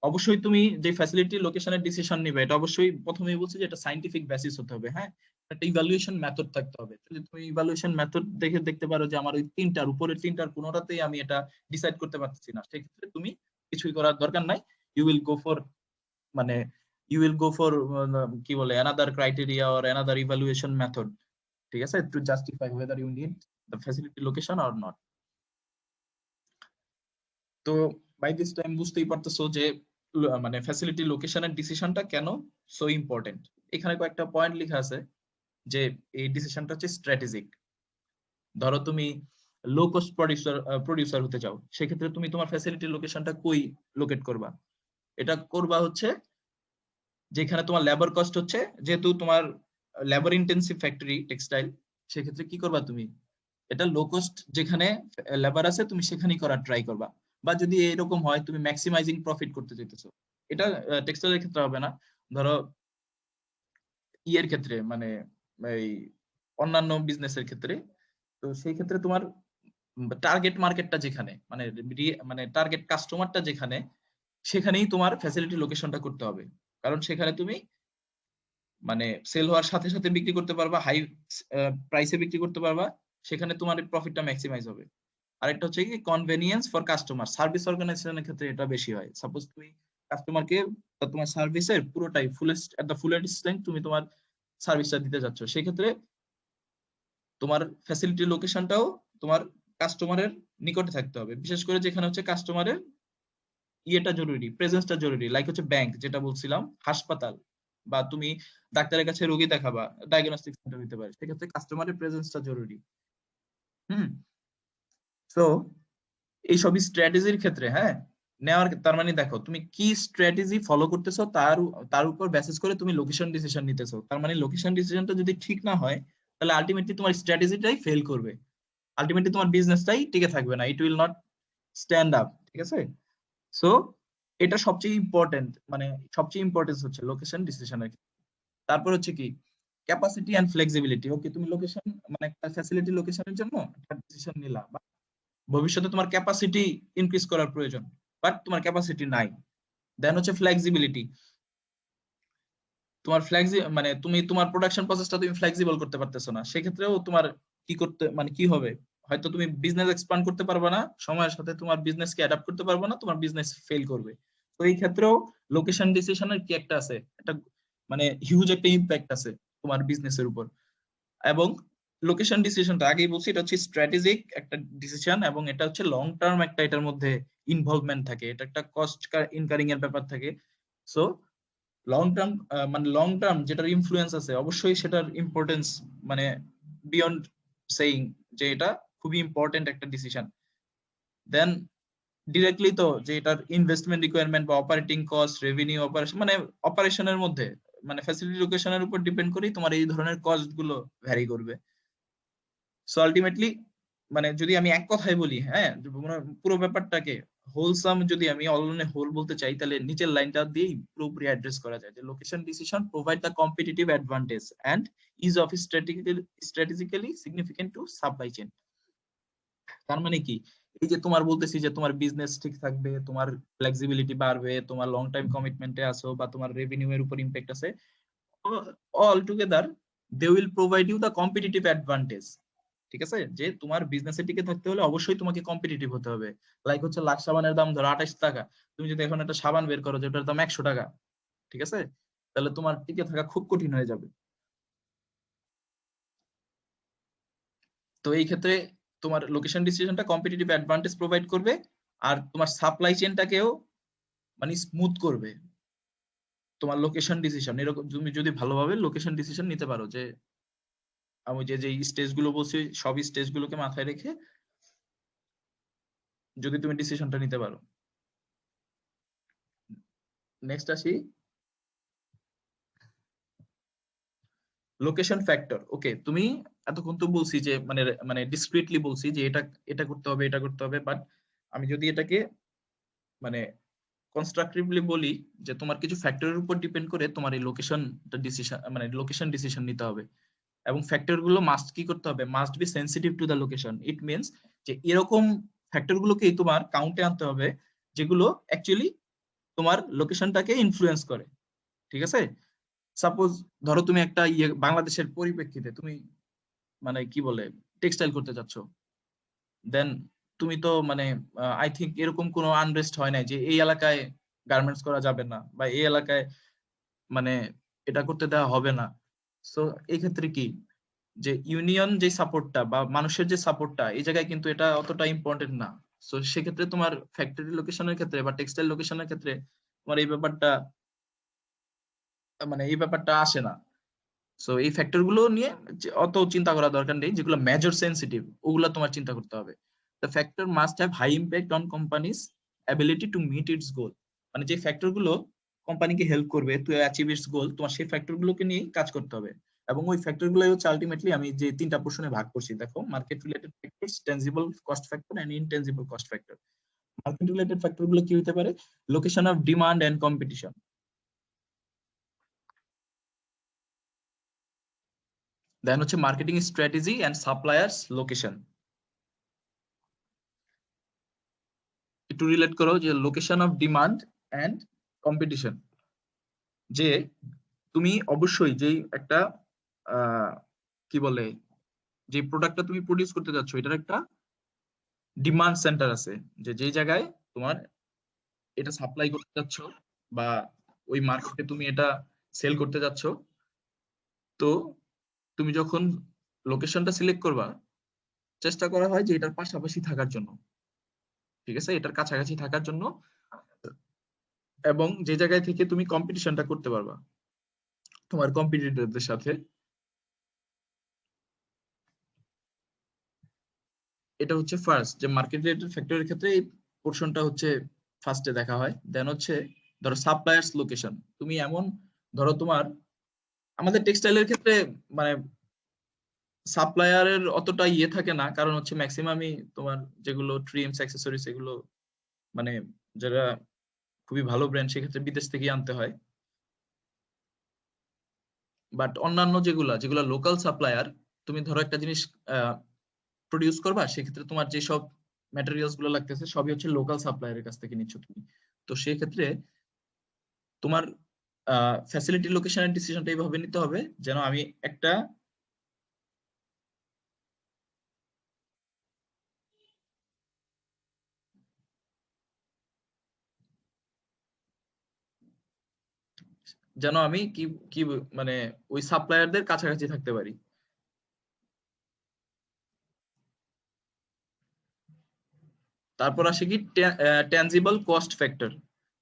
অবশ্যই তুমি যে ফ্যাসিলিটি লোকেশনের ডিসিশন নিবে, এটা অবশ্যই প্রথমেই বলছি যে এটা সাইন্টিফিক বেসিস হতে হবে, হ্যাঁ একটা ইভালুয়েশন মেথড থাকতে হবে। যদি তুমি ইভালুয়েশন মেথড দেখে দেখতে পারো যে আমার ওই তিনটার উপরের তিনটার কোনোটাতেই আমি এটা ডিসাইড করতে পারতেছি না, সেক্ষেত্রে তুমি কিছুই করার দরকার নাই, ইউ উইল গো ফর মানে you will go for কি বলে another criteria or another evaluation method, ঠিক আছে, to justify whether you need the facility location or not. তো by this time বুঝতেই পারতেছো যে মানে ফ্যাসিলিটি লোকেশনের ডিসিশনটা কেন সো ইম্পর্টেন্ট। এখানে কয়েকটা পয়েন্ট লেখা আছে যে এই ডিসিশনটা হচ্ছে স্ট্র্যাটেজিক। ধরো তুমি লো কস্ট প্রডিউসার হতে চাও, সেক্ষেত্রে তুমি তোমার ফ্যাসিলিটি লোকেশনটা কই লোকেট করবা? এটা করবা হচ্ছে যেখানে তোমার লেবার কস্ট হচ্ছে, যেহেতু তোমার লেবার ইন্টেন্সিভ ফ্যাক্টরি টেক্সটাইল, সেক্ষেত্রে কি করবা তুমি, এটা লো কস্ট যেখানে লেবার আছে তুমি সেখানেই করার ট্রাই করবা। বা যদি এরকম হয় তুমি ম্যাক্সিমাইজিং প্রফিট করতে চাইতেছো, এটা টেক্সটাইলের ক্ষেত্রে হবে না, ধরো ইয়ের ক্ষেত্রে মানে এই অন্যান্য বিজনেসের ক্ষেত্রে, তো সেই ক্ষেত্রে তোমার টার্গেট মার্কেটটা যেখানে মানে টার্গেট কাস্টমারটা যেখানে, সেখানেই তোমার ফ্যাসিলিটি লোকেশনটা করতে হবে। কারণ সেখানে তুমি মানে সেল হওয়ার সাথে সাথে বিক্রি করতে পারবা, হাই প্রাইসে বিক্রি করতে পারবা, সেখানে তোমার প্রফিটটা ম্যাক্সিমাইজ হবে। আরেকটা হচ্ছে কি কনভেনিয়েন্স ফর কাস্টমার, সার্ভিস অর্গানাইজেশনের ক্ষেত্রে এটা বেশি হয়। সাপোজ তুমি কাস্টমারকে তোমার সার্ভিসের পুরোটাই ফুলেস্ট তুমি তোমার সার্ভিসটা দিতে যাচ্ছ, সেক্ষেত্রে তোমার ফ্যাসিলিটি লোকেশনটাও তোমার কাস্টমারের নিকটে থাকতে হবে, বিশেষ করে যেখানে হচ্ছে কাস্টমারের ইয়েটা জরুরি, প্রেজেন্সটা জরুরি, লাইক হচ্ছে ব্যাংক যেটা বলছিলাম, হাসপাতাল, বা তুমি ডাক্তারের কাছে রোগী দেখাবা, ডায়াগনস্টিক সেন্টার হতে পারে, সেক্ষেত্রে কাস্টমারের প্রেজেন্সটা জরুরি। তো এইসব স্ট্র্যাটেজির ক্ষেত্রে হ্যাঁ নেওয়ার, তার মানে দেখো তুমি কি স্ট্র্যাটেজি ফলো করতেছো তার উপর বেসিস করে তুমি লোকেশন ডিসিশন নিতেছো। তার মানে লোকেশন ডিসিশনটা যদি ঠিক না হয়, তাহলে আলটিমেটলি তোমার স্ট্র্যাটেজিটাই ফেল করবে, আলটিমেটলি তোমার বিজনেসটাই টিকে থাকবে না, it will not stand up, ঠিক আছে? সো এটা সবচেয়ে ইম্পর্টেন্ট, মানে সবচেয়ে ইম্পর্টেন্স হচ্ছে লোকেশন ডিসিশনের। তারপর হচ্ছে কি ক্যাপাসিটি এন্ড ফ্লেক্সিবিলিটি। ওকে তুমি লোকেশন মানে একটা ফ্যাসিলিটি লোকেশনের জন্য একটা ডিসিশন নিলা, বা ভবিষ্যতে তোমার ক্যাপাসিটি ইনক্রিজ করার প্রয়োজন, বাট তোমার ক্যাপাসিটি নাই। দেন হচ্ছে ফ্লেক্সিবিলিটি, তোমার মানে তুমি তোমার প্রোডাকশন প্রসেসটা তুমি ফ্লেক্সিবল করতে পারতেছো না, সেক্ষেত্রেও তোমার কি করতে মানে কি হবে, হয়তো তুমি বিজনেস এক্সপ্যান্ড করতে পারবে না, সময়ের সাথে তোমার বিজনেসকে অ্যাডাপ্ট করতে পারবে না, তোমার বিজনেস ফেল করবে। তো এই ক্ষেত্রেও লোকেশন ডিসিশনের কি একটা আছে, একটা মানে হিউজ একটা ইম্প্যাক্ট আছে তোমার বিজনেসের উপর। এবং লোকেশন ডিসিশনটা আগেই বলছি, এটা হচ্ছে স্ট্র্যাটেজিক একটা ডিসিশন, এবং এটা হচ্ছে লং টার্ম একটা এটার মধ্যে ইনভলভমেন্ট থাকে, এটা একটা কস্ট ইনকারিং এর ব্যাপার থাকে। সো লং টার্ম যেটার ইনফ্লুয়েন্স আছে, অবশ্যই সেটার ইম্পর্টেন্স মানে বিয়ন্ড সেইং যে এটা খুবই ইম্পর্টেন্ট একটা ডিসিশন। দেন ডিরেক্টলি তো যে এটার ইনভেস্টমেন্ট রিকোয়ারমেন্ট বা অপারেটিং কস্ট, রেভিনিউ, অপারেশন মানে অপারেশনের মধ্যে মানে ফ্যাসিলিটি লোকেশনের উপর ডিপেন্ড করেই তোমার এই ধরনের কস্ট গুলো ভ্যারি করবে। সো আলটিমেটলি মানে যদি আমি এক কথায় বলি, হ্যাঁ পুরো ব্যাপারটাকে হোলসাম যদি আমি অল অন এ হোল বলতে চাই, তাহলে নিচের লাইনটা দিয়েই পুরোপুরি অ্যাড্রেস করা যায় যে location decision provide the competitive advantage and is of strategically significant to supply chain. তার মানে কি, এই যে তোমার বলতেছি যে তোমার বিজনেস ঠিক থাকবে, তোমার ফ্লেক্সিবিলিটি বাড়বে, তোমার লং টাইম কমিটমেন্টে আসো, বা তোমার রেভিনিউ এর উপর ইম্প্যাক্ট আছে, all together they will provide you the competitive advantage. ঠিক আছে, যে তোমার বিজনেসে টিকে থাকতে হলে অবশ্যই তোমাকে কম্পিটিটিভ হতে হবে। লাইক হচ্ছে লাক্স সাবানের দাম ধরো 28 টাকা, তুমি যদি এখন একটা সাবান বের করো যেটার দাম 100 টাকা, ঠিক আছে, তাহলে তোমার টিকে থাকা খুব কঠিন হয়ে যাবে। তো এই ক্ষেত্রে তোমার লোকেশন ডিসিশনটা কম্পিটিটিভ অ্যাডভান্টেজ প্রোভাইড করবে, আর তোমার সাপ্লাই চেনটাকেও মানে স্মুথ করবে। তোমার লোকেশন ডিসিশন এরকম তুমি যদি ভালোভাবে লোকেশন ডিসিশন নিতে পারো, যে আমি যে স্টেজ গুলো বলছি সব স্টেজ গুলোকে মাথায় রেখে যদি তুমি ডিসিশনটা নিতে পারো। নেক্সট আসি লোকেশন ফ্যাক্টর। ওকে, তুমি এতক্ষণ তো বলছি যে মানে মানে ডিসক্রিটলি বলছি যে এটা এটা করতে হবে এটা করতে হবে, বাট আমি যদি এটাকে মানে কনস্ট্রাকটিভলি বলি যে তোমার কিছু ফ্যাক্টরের উপর ডিপেন্ড করে তোমার এই লোকেশনটা ডিসিশন মানে লোকেশন ডিসিশন নিতে হবে, এবং ফ্যাক্টর গুলো মাস্ট কি করতে হবে, must be sensitive to the location. It means যে এরকম ফ্যাক্টর গুলোকেই তোমার কাউন্টে আনতে হবে যেগুলো অ্যাকচুয়ালি তোমার লোকেশনটাকে ইনফ্লুয়েন্স করে। ঠিক আছে, সাপোজ ধরো তুমি একটা বাংলাদেশের পরিপ্রেক্ষিতে তুমি মানে কি বলে টেক্সটাইল করতে যাচ্ছ, দেন তুমি তো মানে আই থিঙ্ক এরকম কোনো আনরেস্ট হয় নাই যে এই এলাকায় গার্মেন্টস করা যাবে না বা এই এলাকায় মানে এটা করতে দেওয়া হবে না। সো এই ক্ষেত্রে কি যে ইউনিয়ন যে সাপোর্টটা বা মানুষের যে সাপোর্টটা এই জায়গায় কিন্তু এটা অতটা ইম্পর্টেন্ট না। সো সেক্ষেত্রে তোমার ফ্যাক্টরি লোকেশনের ক্ষেত্রে বা টেক্সটাইল লোকেশনের ক্ষেত্রে তোমার এই ব্যাপারটা মানে এই ব্যাপারটা আসে না। সো এই ফ্যাক্টর গুলো নিয়ে অত চিন্তা করা দরকার নেই, যেগুলো মেজর সেন্সিটিভ ওগুলো তোমার চিন্তা করতে হবে। The factor must have high impact on companies ability to meet its goal. মানে যে ফ্যাক্টর গুলো কোম্পানিকে হেল্প করবে টু অ্যাচিভ ইটস গোল, তোমার সেই ফ্যাক্টর গুলোকে নিয়ে কাজ করতে হবে। এবং ওই ফ্যাক্টর গুলো হচ্ছে আলটিমেটলি আমি যে তিনটা পোর্শনে ভাগ করছি দেখো, market related factors, tangible cost factor and intangible cost factor. Market related factor গুলো কি হতে পারে, location of demand and competition, then হচ্ছে marketing strategy and suppliers location. একটু রিলেট করো যে location of demand and competition, যে তুমি অবশ্যই যেই একটা কি বলে যে প্রোডাক্টটা তুমি প্রডিউস করতে যাচ্ছ এটার একটা ডিমান্ড সেন্টার আছে, যে যেই জায়গায় তোমার এটা সাপ্লাই করতে যাচ্ছ বা ওই মার্কেটে তুমি এটা সেল করতে যাচ্ছ। তো তুমি যখন লোকেশনটা সিলেক্ট করবা চেষ্টা করা হয় যে এটার পাশাপাশি থাকার জন্য, ঠিক আছে, এটার কাছাকাছি থাকার জন্য, এবং যে জায়গায় থেকে তুমি কম্পিটিশনটা করতে পারবা তোমার কম্পিটিটরদের সাথে। এটা হচ্ছে ফার্স্ট যে মার্কেট রিলেটেড ফ্যাক্টরের ক্ষেত্রে এই পোর্শনটা হচ্ছে ফার্স্টে দেখা হয়। দেন হচ্ছে ধরো সাপ্লায়ার্স লোকেশন, তুমি এমন ধরো তোমার আমাদের টেক্সটাইলের ক্ষেত্রে মানে সাপ্লায়ারের অতটা ইয়ে থাকে না, কারণ হচ্ছে ম্যাক্সিমামই তোমার যেগুলো ট্রিমস অ্যাক্সেসরিজ এগুলো মানে যারা খুবই ভালো ব্র্যান্ড সেক্ষেত্রে বিদেশ থেকেই আনতে হয়। বাট অন্যান্য যেগুলা লোকাল সাপ্লায়ার, তুমি ধরো একটা জিনিস প্রডিউস করবা, সেক্ষেত্রে তোমার যেসব ম্যাটেরিয়ালস গুলো লাগতেছে সবই হচ্ছে লোকাল সাপ্লায়ারের কাছ থেকে নিচ্ছ তুমি। তো সেই ক্ষেত্রে তোমার ফ্যাসিলিটি লোকেশনের ডিসিশনটা এইভাবে নিতে হবে যেন আমি একটা কি কি মানে ওই সাপ্লায়ারদের কাছাকাছি থাকতে পারি। তারপর আসে কি tangible cost factor.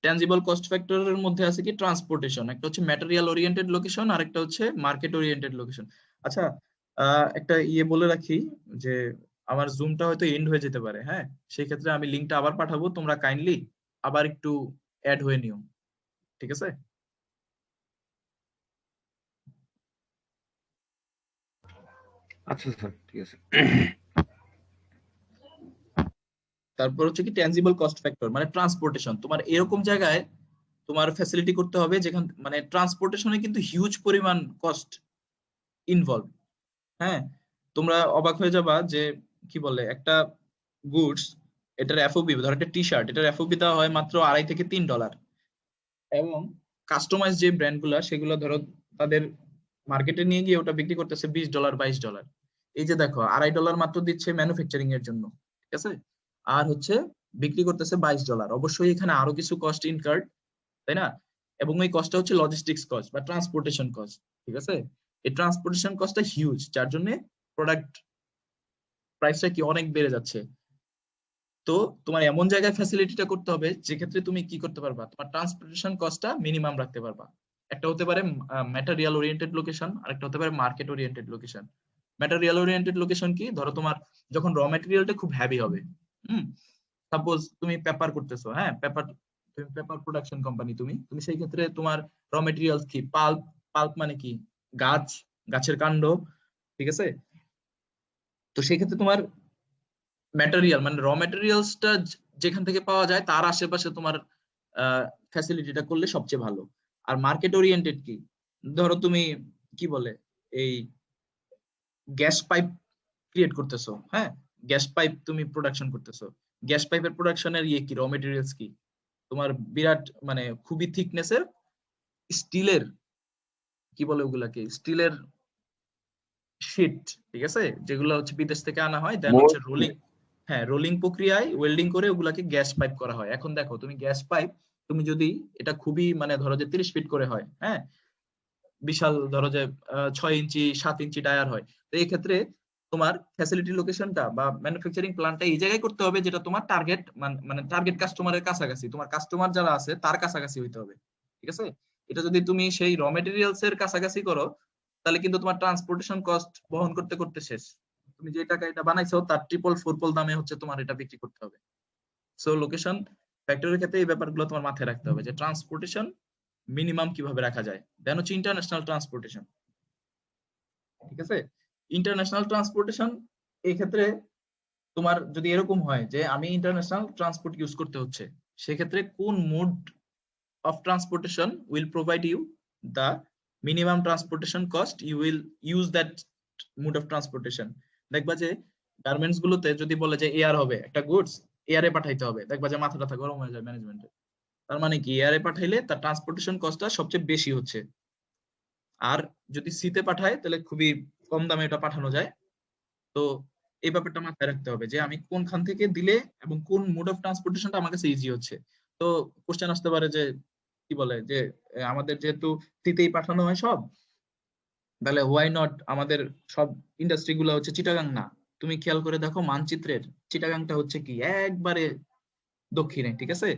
Tangible cost ফ্যাক্টরের মধ্যে আছে কি ট্রান্সপোর্টেশন, একটা হচ্ছে ম্যাটেরিয়াল ওরিয়েন্টেড লোকেশন আর একটা হচ্ছে মার্কেট ওরিয়েন্টেড লোকেশন। আচ্ছা, একটা ইয়ে বলে রাখি যে আমার জুমটা হয়তো এন্ড হয়ে যেতে পারে, হ্যাঁ, সেই ক্ষেত্রে আমি লিংকটা আবার পাঠাবো, তোমরা কাইন্ডলি আবার একটু অ্যাড হয়ে নিও, ঠিক আছে? আচ্ছা স্যার, ঠিক আছে। তারপর হচ্ছে কি ট্যানজিবল কস্ট ফ্যাক্টর মানে ট্রান্সপোর্টেশন। তোমার এরকম জায়গায় তোমার ফ্যাসিলিটি করতে হবে যেখান মানে ট্রান্সপোর্টেশনে কিন্তু হিউজ পরিমাণ কস্ট ইনভলভ। হ্যাঁ, তোমরা অবাক হয়ে যাবা যে কি বলে একটা গুডস, এটার এফওবি ধর একটা টি শার্ট, এটার এফওবি দেওয়া হয় মাত্র $2.5 থেকে $3, এবং কাস্টমাইজ যে ব্র্যান্ড গুলা সেগুলো ধরো তাদের মার্কেটে নিয়ে গিয়ে ওটা বিক্রি করতেছে $20 $22। এই যে দেখো $2.5 মাত্র দিচ্ছে ম্যানুফ্যাকচারিং এর জন্য, ঠিক আছে, আর হচ্ছে বিক্রি করতেছে $22। অবশ্যই এখানে আরো কিছু কস্ট ইনকার্ড, তাই না? এবং এই কস্টটা হচ্ছে লজিস্টিক্স কস্ট বা ট্রান্সপোর্টেশন কস্ট, ঠিক আছে। এই ট্রান্সপোর্টেশন কস্টটা হিউজ, যার জন্য প্রোডাক্ট প্রাইসটা কি অনেক বেড়ে যাচ্ছে। তো তোমার এমন জায়গায় ফ্যাসিলিটিটা করতে হবে যেক্ষেত্রে তুমি কি করতে পারবা, তোমার ট্রান্সপোর্টেশন কস্টটা মিনিমাম রাখতে পারবা। একটা হতে পারে ম্যাটেরিয়াল ওরিয়েন্টেড লোকেশন, আর একটা হতে পারে market oriented location. Material oriented location কি, ধরো তোমার যখন র ম্যাটেরিয়ালটা খুব হেভি হবে, সাপোজ তুমি পেপার করতেছো, হ্যাঁ পেপার, তুমি পেপার প্রোডাকশন কোম্পানি, তুমি তুমি সেই ক্ষেত্রে তোমার র ম্যাটেরিয়ালস কি, পাল্প, পাল্প মানে কি গাছ, গাছের কাণ্ড, ঠিক আছে। তো সেই ক্ষেত্রে তোমার ম্যাটেরিয়াল মানে র ম্যাটেরিয়ালসটা যেখান থেকে পাওয়া যায় তার আশেপাশে তোমার ফ্যাসিলিটিটা করলে সবচেয়ে ভালো। আর মার্কেট ওরিয়েন্টেড কি, ধরো তুমি কি বলে এই গ্যাস পাইপ ক্রিয়েট করতেছো, হ্যাঁ গ্যাস পাইপ তুমি প্রোডাকশন করতেছো, গ্যাস পাইপের প্রোডাকশনের কি র মেটেরিয়ালস কি, তোমার বিরাট মানে খুবই থিকনেসের স্টিলের, কি বলে ওগুলাকে, স্টিলের শীট, ঠিক আছে, যেগুলো হচ্ছে বিদেশ থেকে আনা হয়, দেন হচ্ছে রোলিং, হ্যাঁ রোলিং প্রক্রিয়ায় ওয়েল্ডিং করে ওগুলাকে গ্যাস পাইপ করা হয়। এখন দেখো তুমি গ্যাস পাইপ, তুমি যদি এটা খুবই মানে ধরো যে 30 ফিট করে হয়, হ্যাঁ বিশাল ধরো যে 6 ইঞ্চি 7 ইঞ্চি টায়ার হয়, তো এই ক্ষেত্রে তোমার ফ্যাসিলিটি লোকেশনটা বা ম্যানুফ্যাকচারিং প্ল্যানটা এই জায়গায় করতে হবে যেটা তোমার টার্গেট মানে টার্গেট কাস্টমারের কাছাকাছি, তোমার কাস্টমার যারা আছে তার কাছাকাছি হইতে হবে, ঠিক আছে। এটা যদি তুমি সেই র মেটেরিয়ালস এর কাছাকাছি করো তাহলে কিন্তু তোমার ট্রান্সপোর্টেশন কস্ট বহন করতে করতে শেষ, তুমি যে টাকা এটা বানাইছো তার ট্রিপল ফোরপল দামে হচ্ছে তোমার এটা বিক্রি করতে হবে। সো লোকেশন ফ্যাক্টরির ক্ষেত্রে এই ব্যাপারগুলো তোমার মাথায় রাখতে হবে যে ট্রান্সপোর্টেশন মিনিমাম কিভাবে রাখা যায়। দেন হচ্ছে ইন্টারন্যাশনাল ট্রান্সপোর্টেশন, ঠিক আছে। ইন্টারন্যাশনাল ট্রান্সপোর্টেশন এই ক্ষেত্রে তোমার যদি এরকম হয় যে আমি ইন্টারন্যাশনাল ট্রান্সপোর্ট ইউজ করতে হচ্ছে, সেক্ষেত্রে কোন mode of transportation will provide you the minimum transportation cost, you will use that mode of transportation. দেখবা যে গার্মেন্টস গুলোতে যদি বলে যে এয়ার হবে, একটা গুডস এয়ারে পাঠাইতে হবে, দেখবা যে মাথা টাথা গরম হয়ে যায় ম্যানেজমেন্টের। তার মানে কি এয়ারে পাঠাইলে তার ট্রান্সপোর্টেশন কস্টটা সবচেয়ে বেশি হচ্ছে, আর যদি সিতে পাঠায় তাহলে খুবই কম দামে এটা পাঠানো যায়। তো এই ব্যাপারটা মাথায় রাখতে হবে যে আমি কোনখান থেকে দিলে এবং কোন মোড অফ ট্রান্সপোর্টেশনটা আমার কাছে ইজি হচ্ছে। তো কোশ্চেন আসতে পারে যে কি বলে যে আমাদের যেহেতু সিতেই পাঠানো হয় সব, তাহলে হোয়াই নট আমাদের সব ইন্ডাস্ট্রি গুলো হচ্ছে চিটাগাং না। তুমি খেয়াল করে দেখো মানচিত্রের চিটাগাংটা হচ্ছে কি একবারে দক্ষিণে, ঠিক আছে।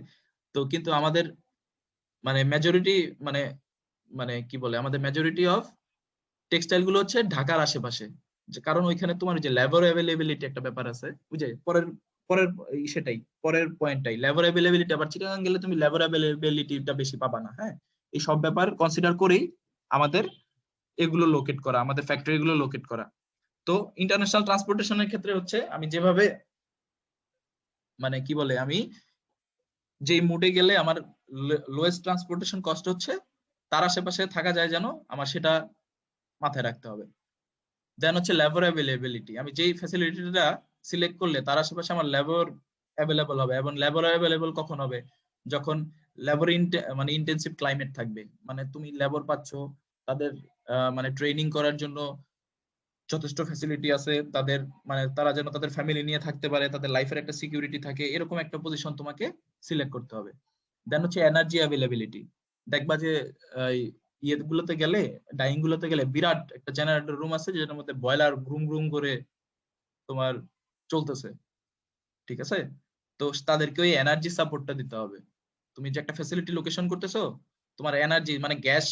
তো কিন্তু আমাদের মানে মেজরিটি মানে মানে কি বলে আমাদের মেজরিটি অফ টেক্সটাইল গুলো হচ্ছে ঢাকার আশেপাশে, যে কারণ ওইখানে তোমার যে লেবার অ্যাভেলেবিলিটি একটা ব্যাপার আছে, বুঝে পরের পরের সেটাই পরের পয়েন্টটাই লেবার অ্যাভেলেবিলিটি। আবার চিটাগাং গেলে তুমি লেবার অ্যাভেলেবিলিটিটা বেশি পাবা না, হ্যাঁ এই সব ব্যাপার কনসিডার করেই আমাদের এগুলো লোকেট করা, আমাদের ফ্যাক্টরি গুলো লোকেট করা। তো ইন্টারন্যাশনাল ট্রান্সপোর্টেশনের ক্ষেত্রে হচ্ছে আমি যেভাবে মানে কি বলে আমি যে মুডে গেলে আমার লোয়েস্ট ট্রান্সপোর্টেশন কস্ট হচ্ছে তার আশেপাশে থাকা যায় যেন, আমার সেটা মাথায় রাখতে হবে। দেন হচ্ছে লেবার অ্যাভেলেবিলিটি, আমি যেই ফ্যাসিলিটিটা সিলেক্ট করলে তার আশেপাশে আমার লেবার অ্যাভেলেবল হবে, এবং লেবার অ্যাভেলেবল কখন হবে, যখন লেবার মানে ইন্টেন্সিভ ক্লাইমেট থাকবে, মানে তুমি লেবার পাচ্ছ, তাদের মানে ট্রেনিং করার জন্য যথেষ্ট ফ্যাসিলিটি আছে, তাদের মানে তারা যেন তাদের ফ্যামিলি নিয়ে থাকতে পারে, তাদের লাইফের একটা সিকিউরিটি থাকে, এরকম একটা পজিশন তোমাকে সিলেক্ট করতে হবে। দেন হচ্ছে এনার্জি অ্যাভেলেবিলিটি, দেখবা যে ইয়ে গুলোতে গেলে, ডাইং গুলোতে গেলে বিরাট একটা জেনারেটর রুম আছে যেটার মধ্যে বয়লার গ্রুম গ্রুম করে তোমার চলতেছে, ঠিক আছে। তো তাদেরকে ওই এনার্জি সাপোর্টটা দিতে হবে। তুমি যে একটা ফ্যাসিলিটি লোকেশন করতেছো, তোমার এনার্জি মানে গ্যাস,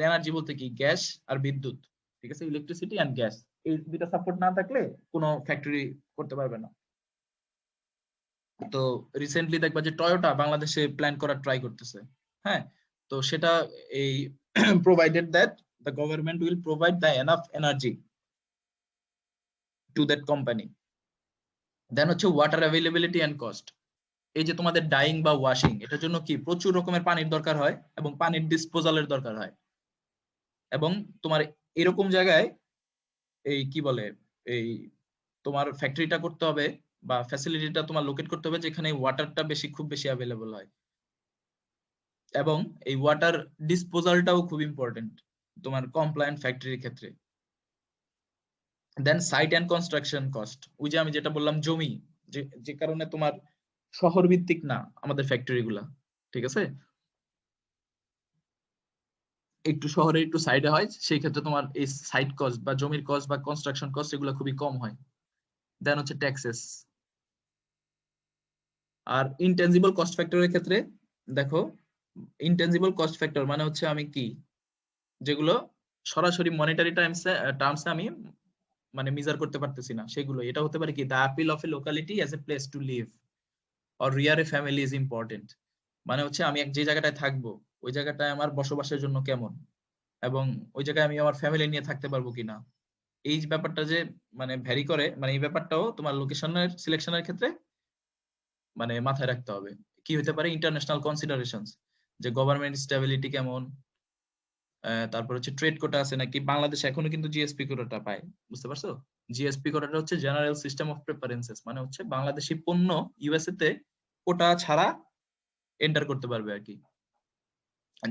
এনার্জি বলতে কি গ্যাস আর বিদ্যুৎ, ঠিক আছে, ইলেকট্রিসিটি এন্ড গ্যাস, এই দুইটা সাপোর্ট না থাকলে কোনো ফ্যাক্টরি করতে পারবে না। তো রিসেন্টলি দেখবা যে টয়োটা বাংলাদেশে প্ল্যান করার ট্রাই করতেছে, হ্যাঁ। তো সেটা এই provided that the government will provide the enough energy to that company. দেন হচ্ছে ওয়াটার অ্যাভেলেবিলিটি এন্ড কস্ট, এই যে তোমাদের ডাইং বা ওয়াশিং, এটার জন্য কি প্রচুর রকমের পানির দরকার হয় এবং পানির ডিসপোজালের দরকার হয়, এবং তোমার এরকম জায়গায় এই কি বলে এই তোমার ফ্যাক্টরিটা করতে হবে বা ফ্যাসিলিটিটা তোমার লোকেট করতে হবে যেখানে ওয়াটারটা বেশি খুব বেশি অ্যাভেলেবল হয়, এবং এই ওয়াটার ডিসপোজালটাও খুব ইম্পর্টেন্ট তোমার কমপ্লায়েন্ট ফ্যাক্টরির ক্ষেত্রে। দেন সাইট এন্ড কনস্ট্রাকশন কস্ট, ওই যে আমি যেটা বললাম জমি, যে কারণে তোমার শহর ভিত্তিক না আমাদের ফ্যাক্টরি গুলা, ঠিক আছে, একটু শহরে একটু সাইডে হয়, সেই ক্ষেত্রে তোমার এই সাইট কস্ট বা জমির কস্ট বা কনস্ট্রাকশন কস্ট এগুলো খুবই কম হয়। দেন হচ্ছে ট্যাক্সেস। আর ইনটেনজিবল কস্ট ফ্যাক্টরের ক্ষেত্রে দেখো, ইনটেনজিবল কস্ট ফ্যাক্টর মানে হচ্ছে আমি কি, যেগুলো সরাসরি মনিটারি টার্মসে আমি মানে মেজার করতে পারতেছি না সেগুলো। এটা হতে পারে কি, the appeal of a locality as a place to live or rear a family is important. মানে হচ্ছে আমি যে জায়গাটায় থাকবো ওই জায়গাটায় আমার বসবাসের জন্য কেমন, এবং ওই জায়গায় আমি আমার ফ্যামিলি নিয়ে থাকতে পারবো কিনা। এই যে ব্যাপারটা যে মানে ভ্যারি করে, মানে এই ব্যাপারটাও তোমার লোকেশনের সিলেকশনের ক্ষেত্রে মানে মাথায় রাখতে হবে। কি হতে পারে, ইন্টারন্যাশনাল কনসিডারেশনস, যে গভর্নমেন্ট স্টেবিলিটি কেমন, তারপর হচ্ছে ট্রেড কোটা আছে নাকি। বাংলাদেশ এখনো কিন্তু জিএসপি কোটাটা পায়, বুঝতে পারছো? জিএসপি কোটাটা হচ্ছে জেনারেল সিস্টেম অফ প্রেফারেন্সেস, মানে হচ্ছে বাংলাদেশি পণ্য ইউএসএ তে কোটা ছাড়া এন্টার করতে পারবে আর কি।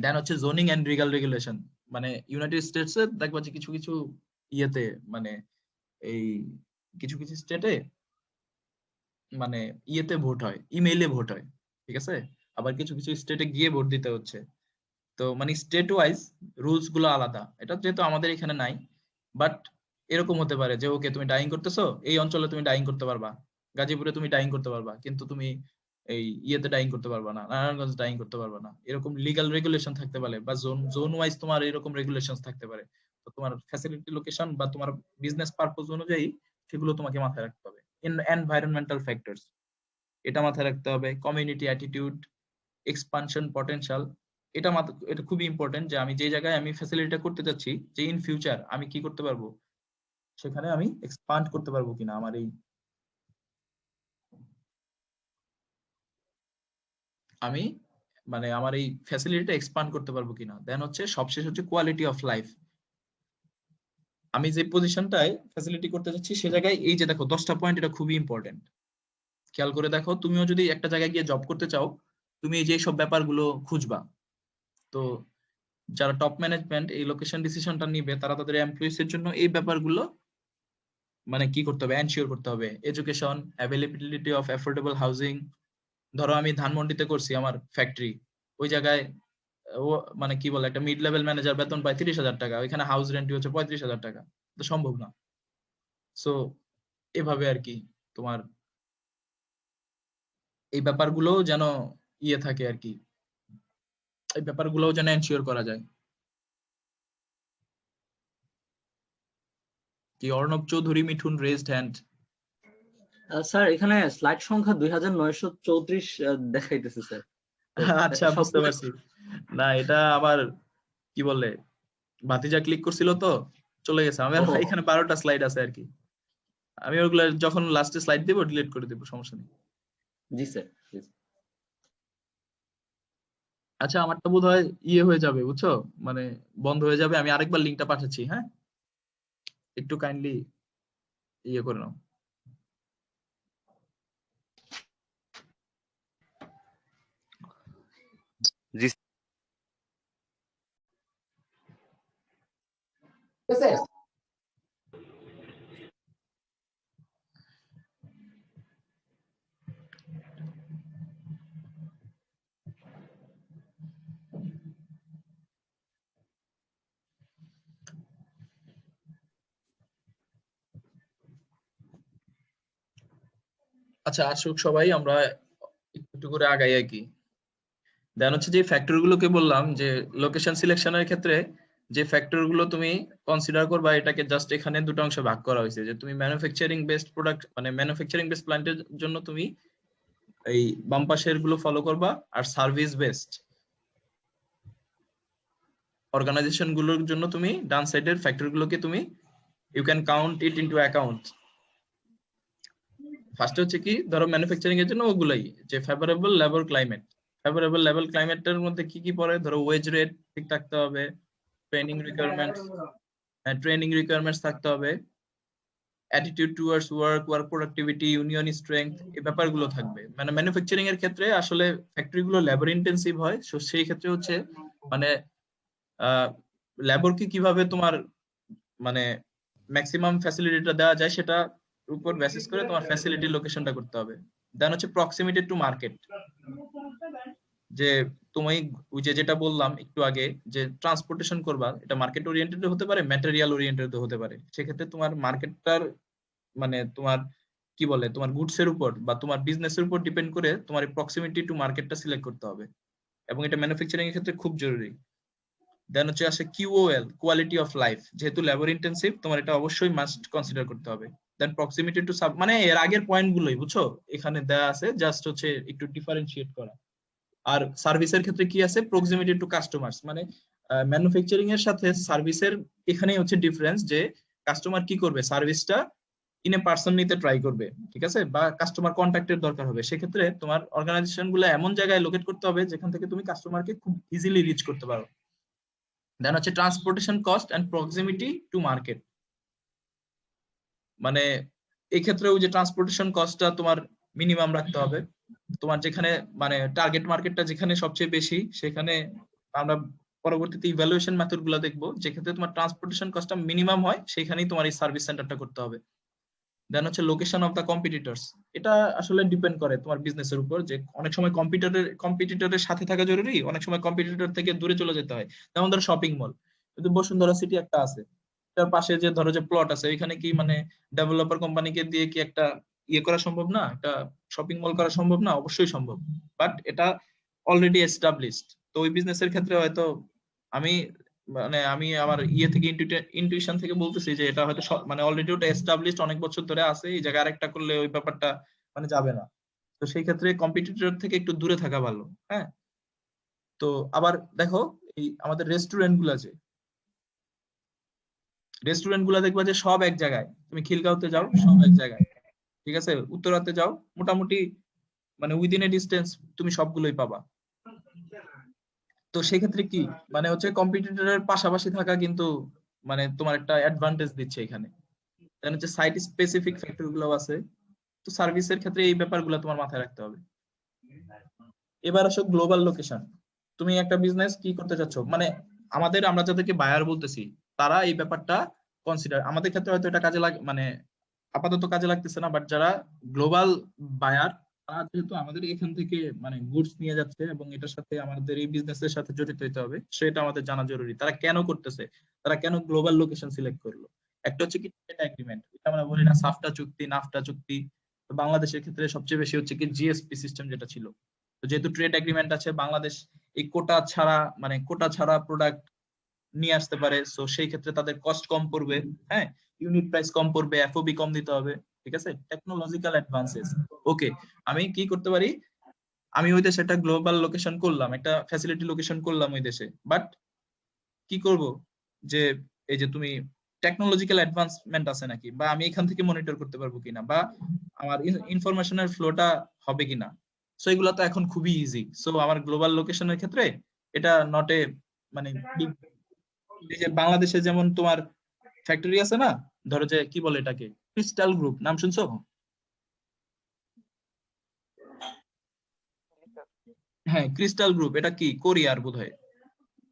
দেন হচ্ছে জোনিং এন্ড লিগ্যাল রেগুলেশন, মানে ইউনাইটেড স্টেটস এ দেখবা যে কিছু কিছু ইয়েতে মানে এই কিছু কিছু স্টেটে মানে ইয়েতে ভোট হয়, ইমেইলে ভোট হয়, ঠিক আছে? আবার কিছু কিছু স্টেটে গিয়ে ভোট দিতে হচ্ছে। তো মানে স্টেট ওয়াইজ রুলস গুলো আলাদা। এটা যেহেতু আমাদের এখানে নাই, বাট এরকম হতে পারে যে ওকে তুমি ডাইং করতেছো, এই অঞ্চলে তুমি ডাইং করতে পারবা, গাজীপুরে তুমি ডাইং করতে পারবা, কিন্তু তুমি এই ইয়েতে ডাইং করতে পারবা না, নারায়ণগঞ্জ ডাইং করতে পারবা না। এরকম লিগ্যাল রেগুলেশন থাকতে পারে, বা জোন ওয়াইজ তোমার এরকম রেগুলেশন থাকতে পারে। তো তোমার ফ্যাসিলিটি লোকেশন বা তোমার বিজনেস পারপোজ অনুযায়ী সেগুলো তোমাকে মাথায় রাখতে হবে। এনভায়রনমেন্টাল ফ্যাক্টরস, এটা মাথায় রাখতে হবে। কমিউনিটি অ্যাটিটিউড, এক্সপানশন পটেনশিয়াল, এটা খুবই ইম্পর্টেন্ট, যে আমি যে জায়গায় আমি ফ্যাসিলিটিটা করতে যাচ্ছি, যে ইন ফিউচার আমি কি করতে পারবো, সেখানে আমি এক্সপান্ড করতে পারবো কিনা আমার এই আমি মানে আমার এই ফ্যাসিলিটিটা এক্সপান্ড করতে পারবো কিনা। দেন হচ্ছে সবশেষ হচ্ছে কোয়ালিটি অফ লাইফ। আমি যে পজিশনটায় ফ্যাসিলিটি করতে যাচ্ছি সে জায়গায় এই যে দেখো 10টা পয়েন্ট, এটা খুবই ইম্পর্টেন্ট। খেয়াল করে দেখো, তুমিও যদি একটা জায়গায় গিয়ে জব করতে চাও, তুমি এই যে সব ব্যাপারগুলো খুঁজবা। তো যারা টপ ম্যানেজমেন্ট এই লোকেশন ডিসিশনটা নিবে, তারা তাদের এমপ্লয়িজ এর জন্য এই ব্যাপারগুলো মানে কি করতে হবে, এনশিওর করতে হবে। Education, availability of affordable housing. ধরো আমি ধানমন্ডিতে করছি আমার ফ্যাক্টরি, ওই জায়গায় ও মানে কি বলে, একটা মিড লেভেল ম্যানেজার বেতন পায় 30,000 টাকা, ওইখানে হাউস রেন্টই হচ্ছে 35,000 টাকা। তো সম্ভব না। সো এভাবে আর কি তোমার এই ব্যাপারগুলো যেন ইয়ে থাকে আর কি, এই ব্যাপারগুলো যেন এনশিওর করা যায়। কি Arnab Chowdhury Mithun raised hand. Sir এখানে স্লাইড সংখ্যা 2934 দেখাইতেছে স্যার। আচ্ছা, বুঝতে পারছি। না, এটা আবার কি বলে, ভাতিজা ক্লিক করছিল তো চলে গেছে। আমার এখানে 12টা স্লাইড আছে আর কি। আমি ওগুলো যখন লাস্টে স্লাইড দিব ডিলিট করে দিব, সমস্যা নেই। জি স্যার। আচ্ছা, আমারটা বোধহয় ইয়ে হয়ে যাবে, বুঝছো, মানে বন্ধ হয়ে যাবে। আমি আরেকবার লিংকটা পাঠাচ্ছি, হ্যাঁ, একটু কাইন্ডলি ইয়ে করে নাও। জি আচ্ছা, আসুক সবাই, আমরা একটু করে আগাই আর কি। দেন হচ্ছে যে ফ্যাক্টর গুলোকে বললাম, যে লোকেশন সিলেকশনের ক্ষেত্রে যে ফ্যাক্টর গুলো তুমি কনসিডার করবা, এটাকে জাস্ট এখানে দুটো অংশে ভাগ করা হয়েছে। যে তুমি ম্যানুফ্যাকচারিং বেসড প্রোডাক্ট মানে ম্যানুফ্যাকচারিং বেসড প্ল্যান্টের জন্য তুমি এই বাম পাশের গুলো ফলো করবা, আর সার্ভিস বেসড অর্গানাইজেশন গুলোর জন্য তুমি ডান সাইডের ফ্যাক্টর গুলোকে তুমি you can count it into account. First হচ্ছে কি, ধরো ম্যানুফ্যাকচারিং এর জন্য ওগুলাই, যে favourable labour climate. Favourable labour ক্লাইমেটের মধ্যে কি কি পড়ে, ধরো ওয়েজ রেট ঠিক থাকতে হবে, ট্রেনিং রিকোয়ারমেন্টস থাকতে হবে, attitude towards work productivity, union strength, এই ব্যাপারগুলো থাকবে। মানে ম্যানুফ্যাকচারিং এর ক্ষেত্রে আসলে ফ্যাক্টরি গুলো লেবার ইন্টেন্সিভ হয়, সো সেই ক্ষেত্রে হচ্ছে মানে লেবারকে কিভাবে তোমার মানে ম্যাক্সিমাম ফ্যাসিলিটিটা দেওয়া যায় সেটা উপর বেসিস করে তোমার ফ্যাসিলিটি লোকেশনটা করতে হবে। দেন হচ্ছে প্রক্সিমিটি টু মার্কেট, যে তুমি ওই যে যেটা বললাম একটু আগে, যে ট্রান্সপোর্টেশন করবা, এটা মার্কেট ওরিয়েন্টেড হতে পারে, ম্যাটেরিয়াল ওরিয়েন্টেড হতে পারে। সেক্ষেত্রে তোমার মার্কেটটার মানে তোমার কি বলে তোমার গুডস এর উপর বা তোমার বিজনেসের উপর ডিপেন্ড করে তোমার প্রক্সিমিটি টু মার্কেটটা সিলেক্ট করতে হবে, এবং এটা ম্যানুফ্যাকচারিং এর ক্ষেত্রে খুব জরুরি। দেন হচ্ছে আসে QOL, কোয়ালিটি অফ লাইফ, যেহেতু লেবার ইন্টেন্সিভ তোমার এটা অবশ্যই মাস্ট কনসিডার করতে হবে। দেন প্রক্সিমিটি টু সাব, মানে এর আগের পয়েন্ট গুলোই বুঝছো এখানে দেয়া আছে, জাস্ট হচ্ছে একটু ডিফারেন্সিয়েট করা। আর সার্ভিসের ক্ষেত্রে কি আছে, প্রক্সিমিটি টু কাস্টমার্স, মানে ম্যানুফ্যাকচারিং এর সাথে সার্ভিসের এখানেই হচ্ছে ডিফারেন্স, যে কাস্টমার কি করবে, সার্ভিসটা ইন এ পার্সন নিতে ট্রাই করবে, ঠিক আছে, বা কাস্টমার কন্ট্যাক্টের দরকার হবে। সেক্ষেত্রে তোমার অর্গানাইজেশন গুলো এমন জায়গায় লোকেট করতে হবে যেখান থেকে তুমি কাস্টমারকে খুব ইজিলি রিচ করতে পারো। দেন হচ্ছে transportation cost and proximity to market, মানে এই ক্ষেত্রে ওই যে ট্রান্সপোর্টেশন কস্টটা তোমার মিনিমাম রাখতে হবে। তোমার যেখানে মানে টার্গেট মার্কেটটা যেখানে সবচেয়ে বেশি, সেখানে আমরা পরবর্তীতে ইভ্যালুয়েশন মেথড গুলো দেখবো, যেক্ষেত্রে তোমার ট্রান্সপোর্টেশন কস্টটা মিনিমাম হয় সেখানেই তোমার এই সার্ভিস সেন্টারটা করতে হবে। দেন হচ্ছে লোকেশন অফ দা কম্পিটিটরস, এটা আসলে ডিপেন্ড করে তোমার বিজনেসের উপর, যে অনেক সময় কম্পিটিটরের সাথে থাকা জরুরি, অনেক সময় কম্পিটিটর থেকে দূরে চলে যেতে হয়। যেমন ধরো শপিং মল, যদি বসুন্ধরা সিটি একটা আছে, তার পাশে যে ধরো যে প্লট আছে, এখানে কি মানে ডেভেলপার কোম্পানিকে দিয়ে কি একটা ইয়ে করা সম্ভব না, একটা শপিং মল করা সম্ভব না? অবশ্যই সম্ভব, বাট এটা অলরেডি এস্টাবলিশড। তো ওই বিজনেসের ক্ষেত্রে হয়তো আমি আমি আমার ইয়ে থেকে ইনটুইশন থেকে বলতেছি যে এটা হয়তো মানে অলরেডি ওটা এস্টাবলিশড, অনেক বছর ধরে আছে, এই জায়গায় আরেকটা করলে ওই ব্যাপারটা মানে যাবে না। তো সেই ক্ষেত্রে কম্পিটিটর থেকে একটু দূরে থাকা ভালো। হ্যাঁ, তো আবার দেখো এই আমাদের রেস্টুরেন্ট গুলা দেখবা যে সব এক জায়গায়, তুমি খিলগাঁওতে যাও সব এক জায়গায়, ঠিক আছে, উত্তরাতে যাও মোটামুটি মানে উইদিন এ ডিস্টেন্স তুমি সবগুলোই পাবা। তো সেক্ষেত্রে কি মানে হচ্ছে কম্পিটিটরের পাশাপাশি থাকা কিন্তু মানে তোমার একটা অ্যাডভান্টেজ দিচ্ছে এখানে। দেন হচ্ছে সাইট স্পেসিফিক ফ্যাক্টর গুলো আছে। তো সার্ভিসের ক্ষেত্রে এই ব্যাপারগুলো তোমার মাথায় রাখতে হবে। এবার আসো গ্লোবাল লোকেশন, তুমি একটা বিজনেস কি করতে চাচ্ছ, মানে আমরা যাদেরকে বায়ার বলতেছি তারা এই ব্যাপারটা কনসিডার, আমাদের ক্ষেত্রে হয়তো এটা কাজে লাগে, মানে আপাতত কাজে লাগতেছে না, বাট যারা গ্লোবাল বায়ার তারা যেহেতু আমাদের এখান থেকে মানে গুডস নিয়ে যাচ্ছে এবং এটার সাথে আমাদের এই বিজনেসের সাথে জড়িত হতে হবে, সেটা আমাদের জানা জরুরি। তারা কেন করতেছে, তারা কেন গ্লোবাল লোকেশন সিলেক্ট করলো? একটা হচ্ছে কি ট্রেড এগ্রিমেন্ট, এটা আমরা বলি না সাফটা চুক্তি, নাফটা চুক্তি। তো বাংলাদেশের ক্ষেত্রে সবচেয়ে বেশি হচ্ছে কি জিএসপি সিস্টেম যেটা ছিল। তো যেহেতু ট্রেড এগ্রিমেন্ট আছে, বাংলাদেশ এই কোটা ছাড়া প্রোডাক্ট নিয়ে আসতে পারে, সো সেই ক্ষেত্রে তাদের কস্ট কম পড়বে, হ্যাঁ, ইউনিট প্রাইস কম পড়বে, এফওবি কম দিতে হবে, ঠিক আছে, টেকনোলজিক্যাল অ্যাডভান্সেস। ওকে, আমি কি করতে পারি, আমি ওই দেশে একটা গ্লোবাল লোকেশন করলাম, একটা ফ্যাসিলিটি লোকেশন করলাম ওই দেশে, বাট কি করব যে এই যে তুমি টেকনোলজিক্যাল অ্যাডভান্সমেন্ট আছে নাকি, বা আমি এখান থেকে মনিটর করতে পারবো কিনা, বা আমার ইনফরমেশনের ফ্লোটা হবে কিনা। সো এগুলো তো এখন খুবই ইজি। সো আমার গ্লোবাল লোকেশনের ক্ষেত্রে এটা নট এ মানে big, এই যে বাংলাদেশে যেমন তোমার ফ্যাক্টরি আছে না, ধরো যে কি বলে এটাকে, ক্রিস্টাল গ্রুপ, নাম শুনছো? হ্যাঁ, ক্রিস্টাল গ্রুপ, এটা কি কোরিয়ার বোধহয়।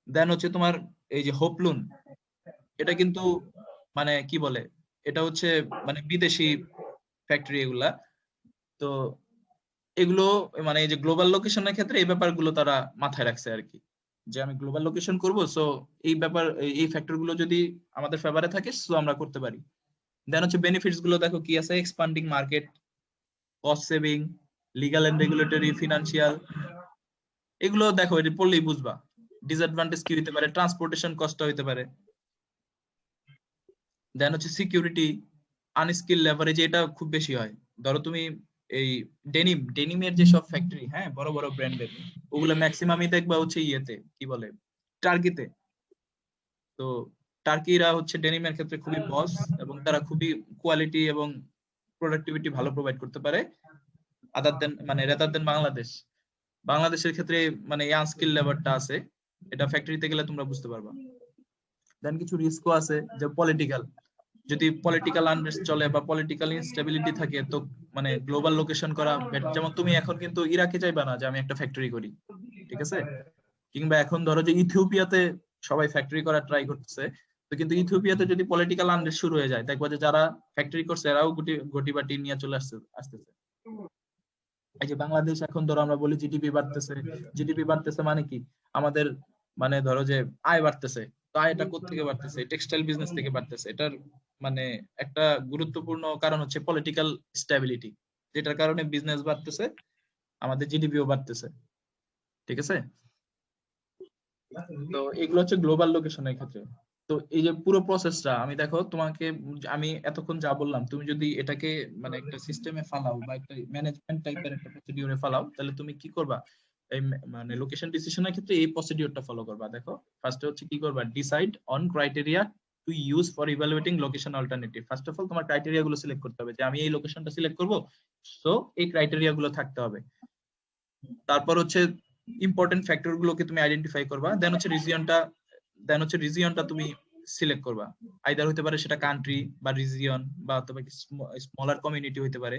দেন হচ্ছে তোমার এই যে হোপলুন, এটা কিন্তু মানে কি বলে, এটা হচ্ছে মানে বিদেশি ফ্যাক্টরি এগুলা। তো এগুলো মানে এই যে গ্লোবাল লোকেশনের ক্ষেত্রে এই ব্যাপারগুলো তারা মাথায় রাখছে আর কি, যে আমি গ্লোবাল লোকেশন করব, সো এই ব্যাপার এই ফ্যাক্টর গুলো যদি আমাদের ফেভারে থাকে সো আমরা করতে পারি। দেন হচ্ছে বেনিফিটস গুলো দেখো কি আছে, expanding market, cost saving, legal and regulatory, financial, এগুলো দেখো এটা পড়লেই বুঝবা। ডিসঅ্যাডভান্টেজ কি হতে পারে, ট্রান্সপোর্টেশন কষ্ট হতে পারে। দেন হচ্ছে সিকিউরিটি, আনস্কিল লেভারেজ, এটা খুব বেশি হয়। ধরো তুমি এই ডেনিমের যেসব ফ্যাক্টরি, হ্যাঁ, বড় বড় ব্র্যান্ডের, ওগুলো ম্যাক্সিমামই দেখবা হচ্ছে ইয়েতে কি বলে টার্কিতে। তো টার্কিরা হচ্ছে ডেনিমের ক্ষেত্রে খুবই বস, এবং তারা খুবই কোয়ালিটি এবং প্রোডাক্টিভিটি ভালো প্রোভাইড করতে পারে রেদার দেন বাংলাদেশের ক্ষেত্রে মানে এই আনস্কিল লেবারটা আছে, এটা ফ্যাক্টরিতে গেলে তোমরা বুঝতে পারবা। দেন কিছু রিস্কও আছে, যে পলিটিক্যাল, যদি পলিটিক্যাল আনরেস্ট চলে বা পলিটিক্যাল ইনস্টেবিলিটি থাকে, তো মানে গ্লোবাল লোকেশন করা যেমন তুমি এখন কিন্তু ইরাকে যাইবা না যে আমি একটা ফ্যাক্টরি করি, ঠিক আছে, কিংবা এখন ধরো যে ইথিওপিয়াতে সবাই ফ্যাক্টরি করার ট্রাই করতেছে। তো কিন্তু ইথিওপিয়াতে যদি পলিটিক্যাল আনরেস্ট শুরু হয়ে যায়, দেখবা যে যারা ফ্যাক্টরি করছে এরাও গুটি বাটি নিয়ে চলে আসতেছে। এই যে বাংলাদেশ এখন ধরো আমরা বলি জিডিপি বাড়তেছে মানে কি, আমাদের মানে ধরো যে আয় বাড়তেছে, তো এটা কোত্থেকে বাড়তেছে? টেক্সটাইল বিজনেস থেকে বাড়তেছে। এটার মানে একটা গুরুত্বপূর্ণ কারণ হচ্ছে পলিটিক্যাল স্ট্যাবিলিটি, যেটার কারণে বিজনেস বাড়তেছে, আমাদের জিডিপিও বাড়তেছে। ঠিক আছে? তো এগুলো হচ্ছে গ্লোবাল লোকেশনের ক্ষেত্রে। তো এই যে পুরো প্রসেসটা আমি দেখো তোমাকে, আমি এতক্ষণ যা বললাম তুমি যদি এটাকে মানে একটা সিস্টেমে ফালাও বা একটা ম্যানেজমেন্ট টাইপের একটা প্রসিডিউরে ফালাও, তাহলে তুমি কি করবা? এই মানে লোকেশন ডিসিশনের ক্ষেত্রে এই প্রসিডিউরটা ফলো করবা। দেখো ফার্স্টে হচ্ছে কি করবা, decide on criteria to use for evaluating location alternative. First of all তোমার ক্রাইটেরিয়া গুলো সিলেক্ট করতে হবে যে আমি এই লোকেশনটা সিলেক্ট করব, সো এই ক্রাইটেরিয়া গুলো থাকতে হবে। তারপর হচ্ছে ইম্পর্টেন্ট ফ্যাক্টর গুলোকে তুমি আইডেন্টিফাই করবা। দেন হচ্ছে রিজিয়নটা তুমি সিলেক্ট করবা। আইদার হতে পারে সেটা কান্ট্রি বা রিজিয়ন বা অথবা স্মলার কমিউনিটি হতে পারে।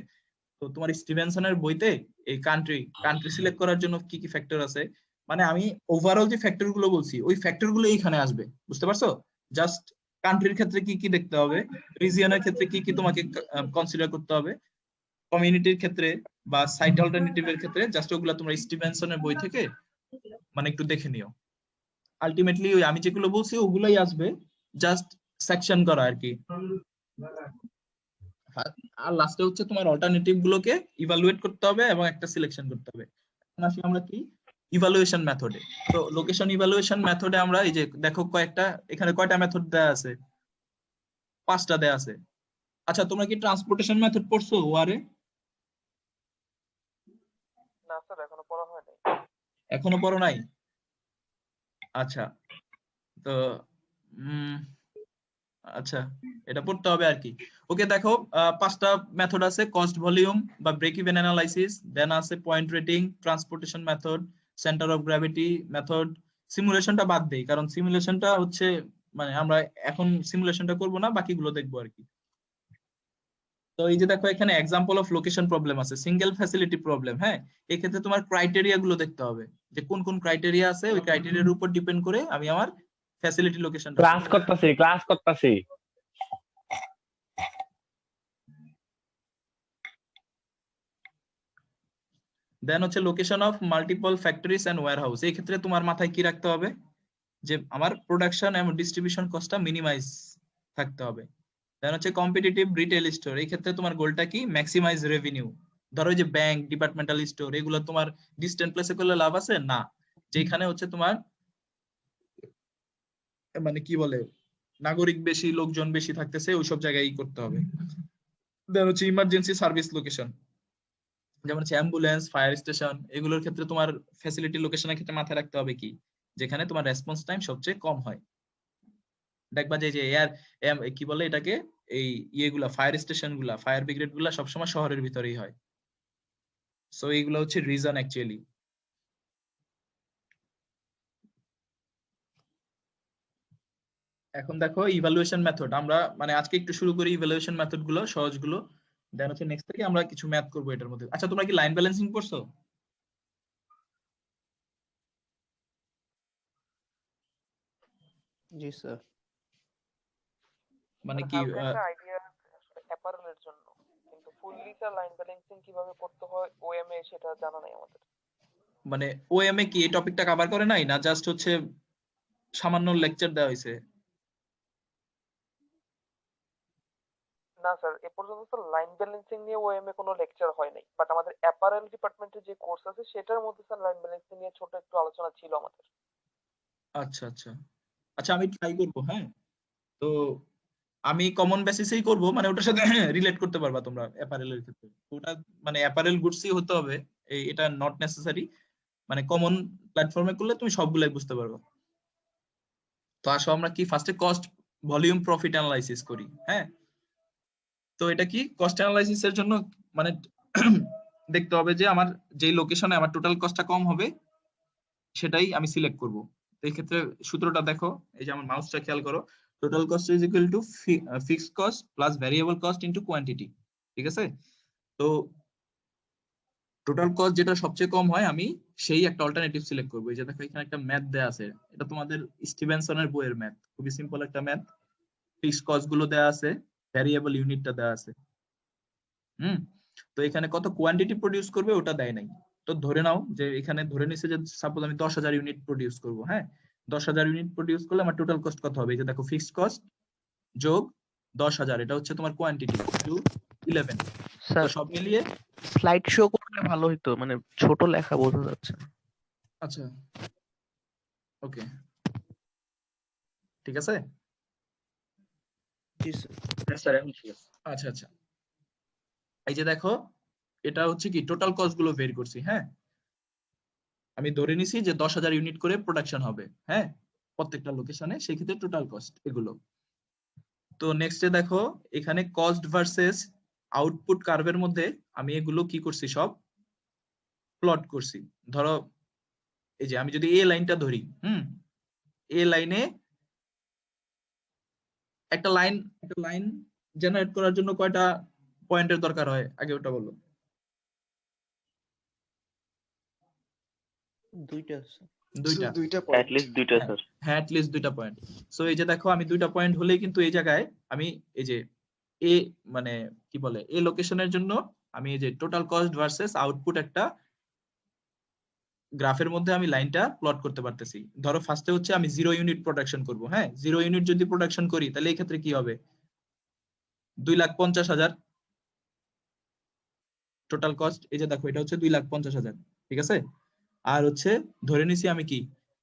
তো তোমার স্টিভেনসনের বইতে এই কান্ট্রি সিলেক্ট করার জন্য কি কি ফ্যাক্টর আছে, মানে আমি ওভারঅল যে ফ্যাক্টর গুলো বলছি ওই ফ্যাক্টর গুলো এইখানে আসবে, বুঝতে পারছো? জাস্ট কান্ট্রির ক্ষেত্রে কি কি দেখতে হবে, রিজিয়নের ক্ষেত্রে কি কি তোমাকে কনসিডার করতে হবে, কমিউনিটির ক্ষেত্রে বা সাইট অল্টারনেটিভের ক্ষেত্রে জাস্ট ওগুলা তোমরা স্টিভেনসনের বই থেকে মানে একটু দেখে নিও। আলটিমেটলি ওই আমি যেগুলো বলছি ওগুলাই আসবে, জাস্ট সেকশন করা আর কি। আর লাস্টে হচ্ছে তোমার অল্টারনেটিভ গুলোকে ইভালুয়েট করতে হবে এবং একটা সিলেকশন করতে হবে। এখন আসি আমরা কি ইভালুয়েশন মেথডে। তো লোকেশন ইভালুয়েশন মেথডে আমরা এই যে দেখো কয়েকটা, এখানে কয়টা মেথড দেয়া আছে? 5টা দেয়া আছে। আচ্ছা তোমরা কি ট্রান্সপোর্টেশন মেথড পড়ছো ওয়ারে? না স্যার এখনো পড়া হয় নাই। এখনো পড়ো নাই? আচ্ছা, তো আচ্ছা এটা পড়তে হবে আর কি। ওকে দেখো 5টা মেথড আছে, কস্ট ভলিউম বা ব্রেক ইভেন অ্যানালাইসিস, দেন আছে point rating, transportation method, centre of gravity method. সিমুলেশনটা বাদ দেই কারণ সিমুলেশনটা হচ্ছে মানে আমরা এখন সিমুলেশনটা করব না, বাকিগুলো দেখবো আর কি। তো এই যে দেখো এখানে এক্সাম্পল অফ লোকেশন প্রবলেম আছে, সিঙ্গেল ফ্যাসিলিটি প্রবলেম। হ্যাঁ, এই ক্ষেত্রে তোমার ক্রাইটেরিয়া গুলো দেখতে হবে যে কোন কোন ক্রাইটেরিয়া আছে, ওই ক্রাইটেরিয়ার উপর ডিপেন্ড করে আমি আমার ফ্যাসিলিটি লোকেশনটা ক্লাস করতেছি। দেন হচ্ছে location of multiple factories and warehouse. এই ক্ষেত্রে তোমার মাথায় কি রাখতে হবে যে আমার প্রোডাকশন এবং ডিস্ট্রিবিউশন কস্টটা মিনিমাইজ থাকতে হবে। দেন হচ্ছে কম্পিটিটিভ রিটেল স্টোর, এই ক্ষেত্রে তোমার গোলটা কি, ম্যাক্সিমাইজ রেভিনিউ। ধরো যে ব্যাংক, ডিপার্টমেন্টাল স্টোর এগুলো তোমার ডিস্টেন্ট প্লেসে করলে লাভ আছে না, যেখানে হচ্ছে তোমার মানে কি বলে নাগরিক বেশি, লোকজন বেশি থাকতেছে, ওইসব জায়গায় করতে হবে। দেন হচ্ছে ইমার্জেন্সি সার্ভিস লোকেশন, যেমন হচ্ছে অ্যাম্বুলেন্স, ফায়ার স্টেশন, এগুলোর ক্ষেত্রে তোমার ফ্যাসিলিটি লোকেশনের ক্ষেত্রে মাথায় রাখতে হবে কি, যেখানে তোমার রেসপন্স টাইম সবচেয়ে কম হয়। দেখবা যে এয়ার কি বলে এটাকে, এই ইয়েগুলা ফায়ার স্টেশন গুলা, ফায়ার ব্রিগেড গুলা সবসময় শহরের ভিতরেই হয়। সো এইগুলো হচ্ছে রিজন অ্যাকচুয়ালি। এখন দেখো ইভালুয়েশন মেথড, আমরা মানে আজকে একটু শুরু করি ইভালুয়েশন মেথড গুলো, সহজ গুলো। দেন হচ্ছে নেক্সট থেকে আমরা কিছু ম্যাথ করবো এটার মধ্যে। আচ্ছা তোমরা কি লাইন ব্যালেন্সিং পড়ছো? জি স্যার। মানে কি হালকা একটা আইডিয়া অ্যাপারেলের জন্য, কিন্তু ফুললি স্যার লাইন ব্যালেন্সিং কিভাবে করতে হয় ওএমএ সেটা জানা নাই আমাদের। মানে ওএমএ কি এই টপিকটা কভার করে নাই, না জাস্ট হচ্ছে সামান্য লেকচার দেওয়া হয়েছে? না স্যার এ পর্যন্ত স্যার লাইন ব্যালেন্সিং নিয়ে ওএমএ কোনো লেকচার হয় নাই, বাট আমাদের অ্যাপারেল ডিপার্টমেন্টের যে কোর্স আছে সেটার মধ্যে স্যার লাইন ব্যালেন্সিং নিয়ে ছোট একটু আলোচনা ছিল আমাদের। আচ্ছা আচ্ছা আচ্ছা, আমি ট্রাই করবো। হ্যাঁ, তো আমি কমন বেসিসেই করব, মানে ওটার সাথে রিলেট করতে পারবা তোমরা অ্যাপারেলের ক্ষেত্রে। ওটা মানে অ্যাপারেল গুডসই হতে হবে, এটা নট নেসেসারি, মানে কমন প্ল্যাটফর্মে করলে তুমি সবগুলাই বুঝতে পারবে। তো আসো আমরা কি ফার্স্টে কস্ট ভলিউম প্রফিট অ্যানালাইসিস করি। হ্যাঁ, তো এটা কি কস্ট অ্যানালাইসিস এর জন্য মানে দেখতে হবে যে আমার যেই লোকেশনে আমার টোটাল কস্টটা কম হবে সেটাই আমি সিলেক্ট করব। তো এই ক্ষেত্রে সূত্রটা দেখো, এই যে আমার মাউসটা খেয়াল করো, total cost is equal to fixed cost plus variable cost into quantity. ঠিক আছে? তো টোটাল কস্ট যেটা সবচেয়ে কম হয় আমি সেই একটা অল্টারনেটিভ সিলেক্ট করবো। এই যে দেখো এখানে একটা ম্যাথ দেয়া আছে, এটা তোমাদের স্টিভেনসনের বইয়ের ম্যাথ, খুবই সিম্পল একটা ম্যাথ। ফিক্সড কস্ট গুলো দেয়া আছে, ভ্যারিয়েবল ইউনিটটা দেয়া আছে। তো এখানে কত কোয়ান্টিটি প্রডিউস করবে ওটা দেয় নাই। তো ধরে নাও যে এখানে ধরে নিছে যে সাপোজ আমি 10,000 ইউনিট প্রডিউস করব। হ্যাঁ, 10,000 ইউনিট প্রডিউস করলে আমার টোটাল কস্ট কত হবে? এই যে দেখো ফিক্সড কস্ট যোগ 10,000, এটা হচ্ছে তোমার কোয়ান্টিটি টু 11। তো স্যার সব মিলিয়ে স্লাইড শো করলে ভালো হতো, মানে ছোট লেখা বোঝা যাচ্ছে না। আচ্ছা ওকে ঠিক আছে। জি স্যার। হ্যাঁ স্যার এখন ঠিক আছে। আচ্ছা আচ্ছা এই যে দেখো এটা হচ্ছে কি টোটাল কস্ট গুলো বের করছি। হ্যাঁ আমি ধরে নিছি যে 10,000 ইউনিট করে প্রোডাকশন হবে, হ্যাঁ প্রত্যেকটা লোকেশনে, সেই ক্ষেত্রে টোটাল কস্ট এগুলো। তো নেক্সটে দেখো এখানে কস্ট ভার্সেস আউটপুট কার্ভের মধ্যে আমি এগুলো কি করছি সব প্লট করছি। ধরো এই যে আমি যদি এ লাইনটা ধরি, এ লাইনে একটা লাইন জেনারেট করার জন্য কয়টা পয়েন্টের দরকার হয় আগে ওটা বলো। দুইটা দুইটা অ্যাট লিস্ট দুইটা স্যার। হ্যাঁ অ্যাট লিস্ট 2টা পয়েন্ট। সো এই যে দেখো আমি 2টা পয়েন্ট হলেই কিন্তু এই জায়গায় আমি এই যে এ মানে কি বলে এ লোকেশনের জন্য আমি এই যে টোটাল কস্ট ভার্সেস আউটপুট একটা গ্রাফের মধ্যে আমি লাইনটা প্লট করতে পারতেছি। ধরো ফার্স্টে হচ্ছে আমি 0 ইউনিট প্রোডাকশন করব। হ্যাঁ 0 ইউনিট যদি প্রোডাকশন করি তাহলে এই ক্ষেত্রে কি হবে? 2,50,000 টোটাল কস্ট। এই যে দেখো এটা হচ্ছে 2,50,000, ঠিক আছে। আর হচ্ছে ধরে নিছি আমি কি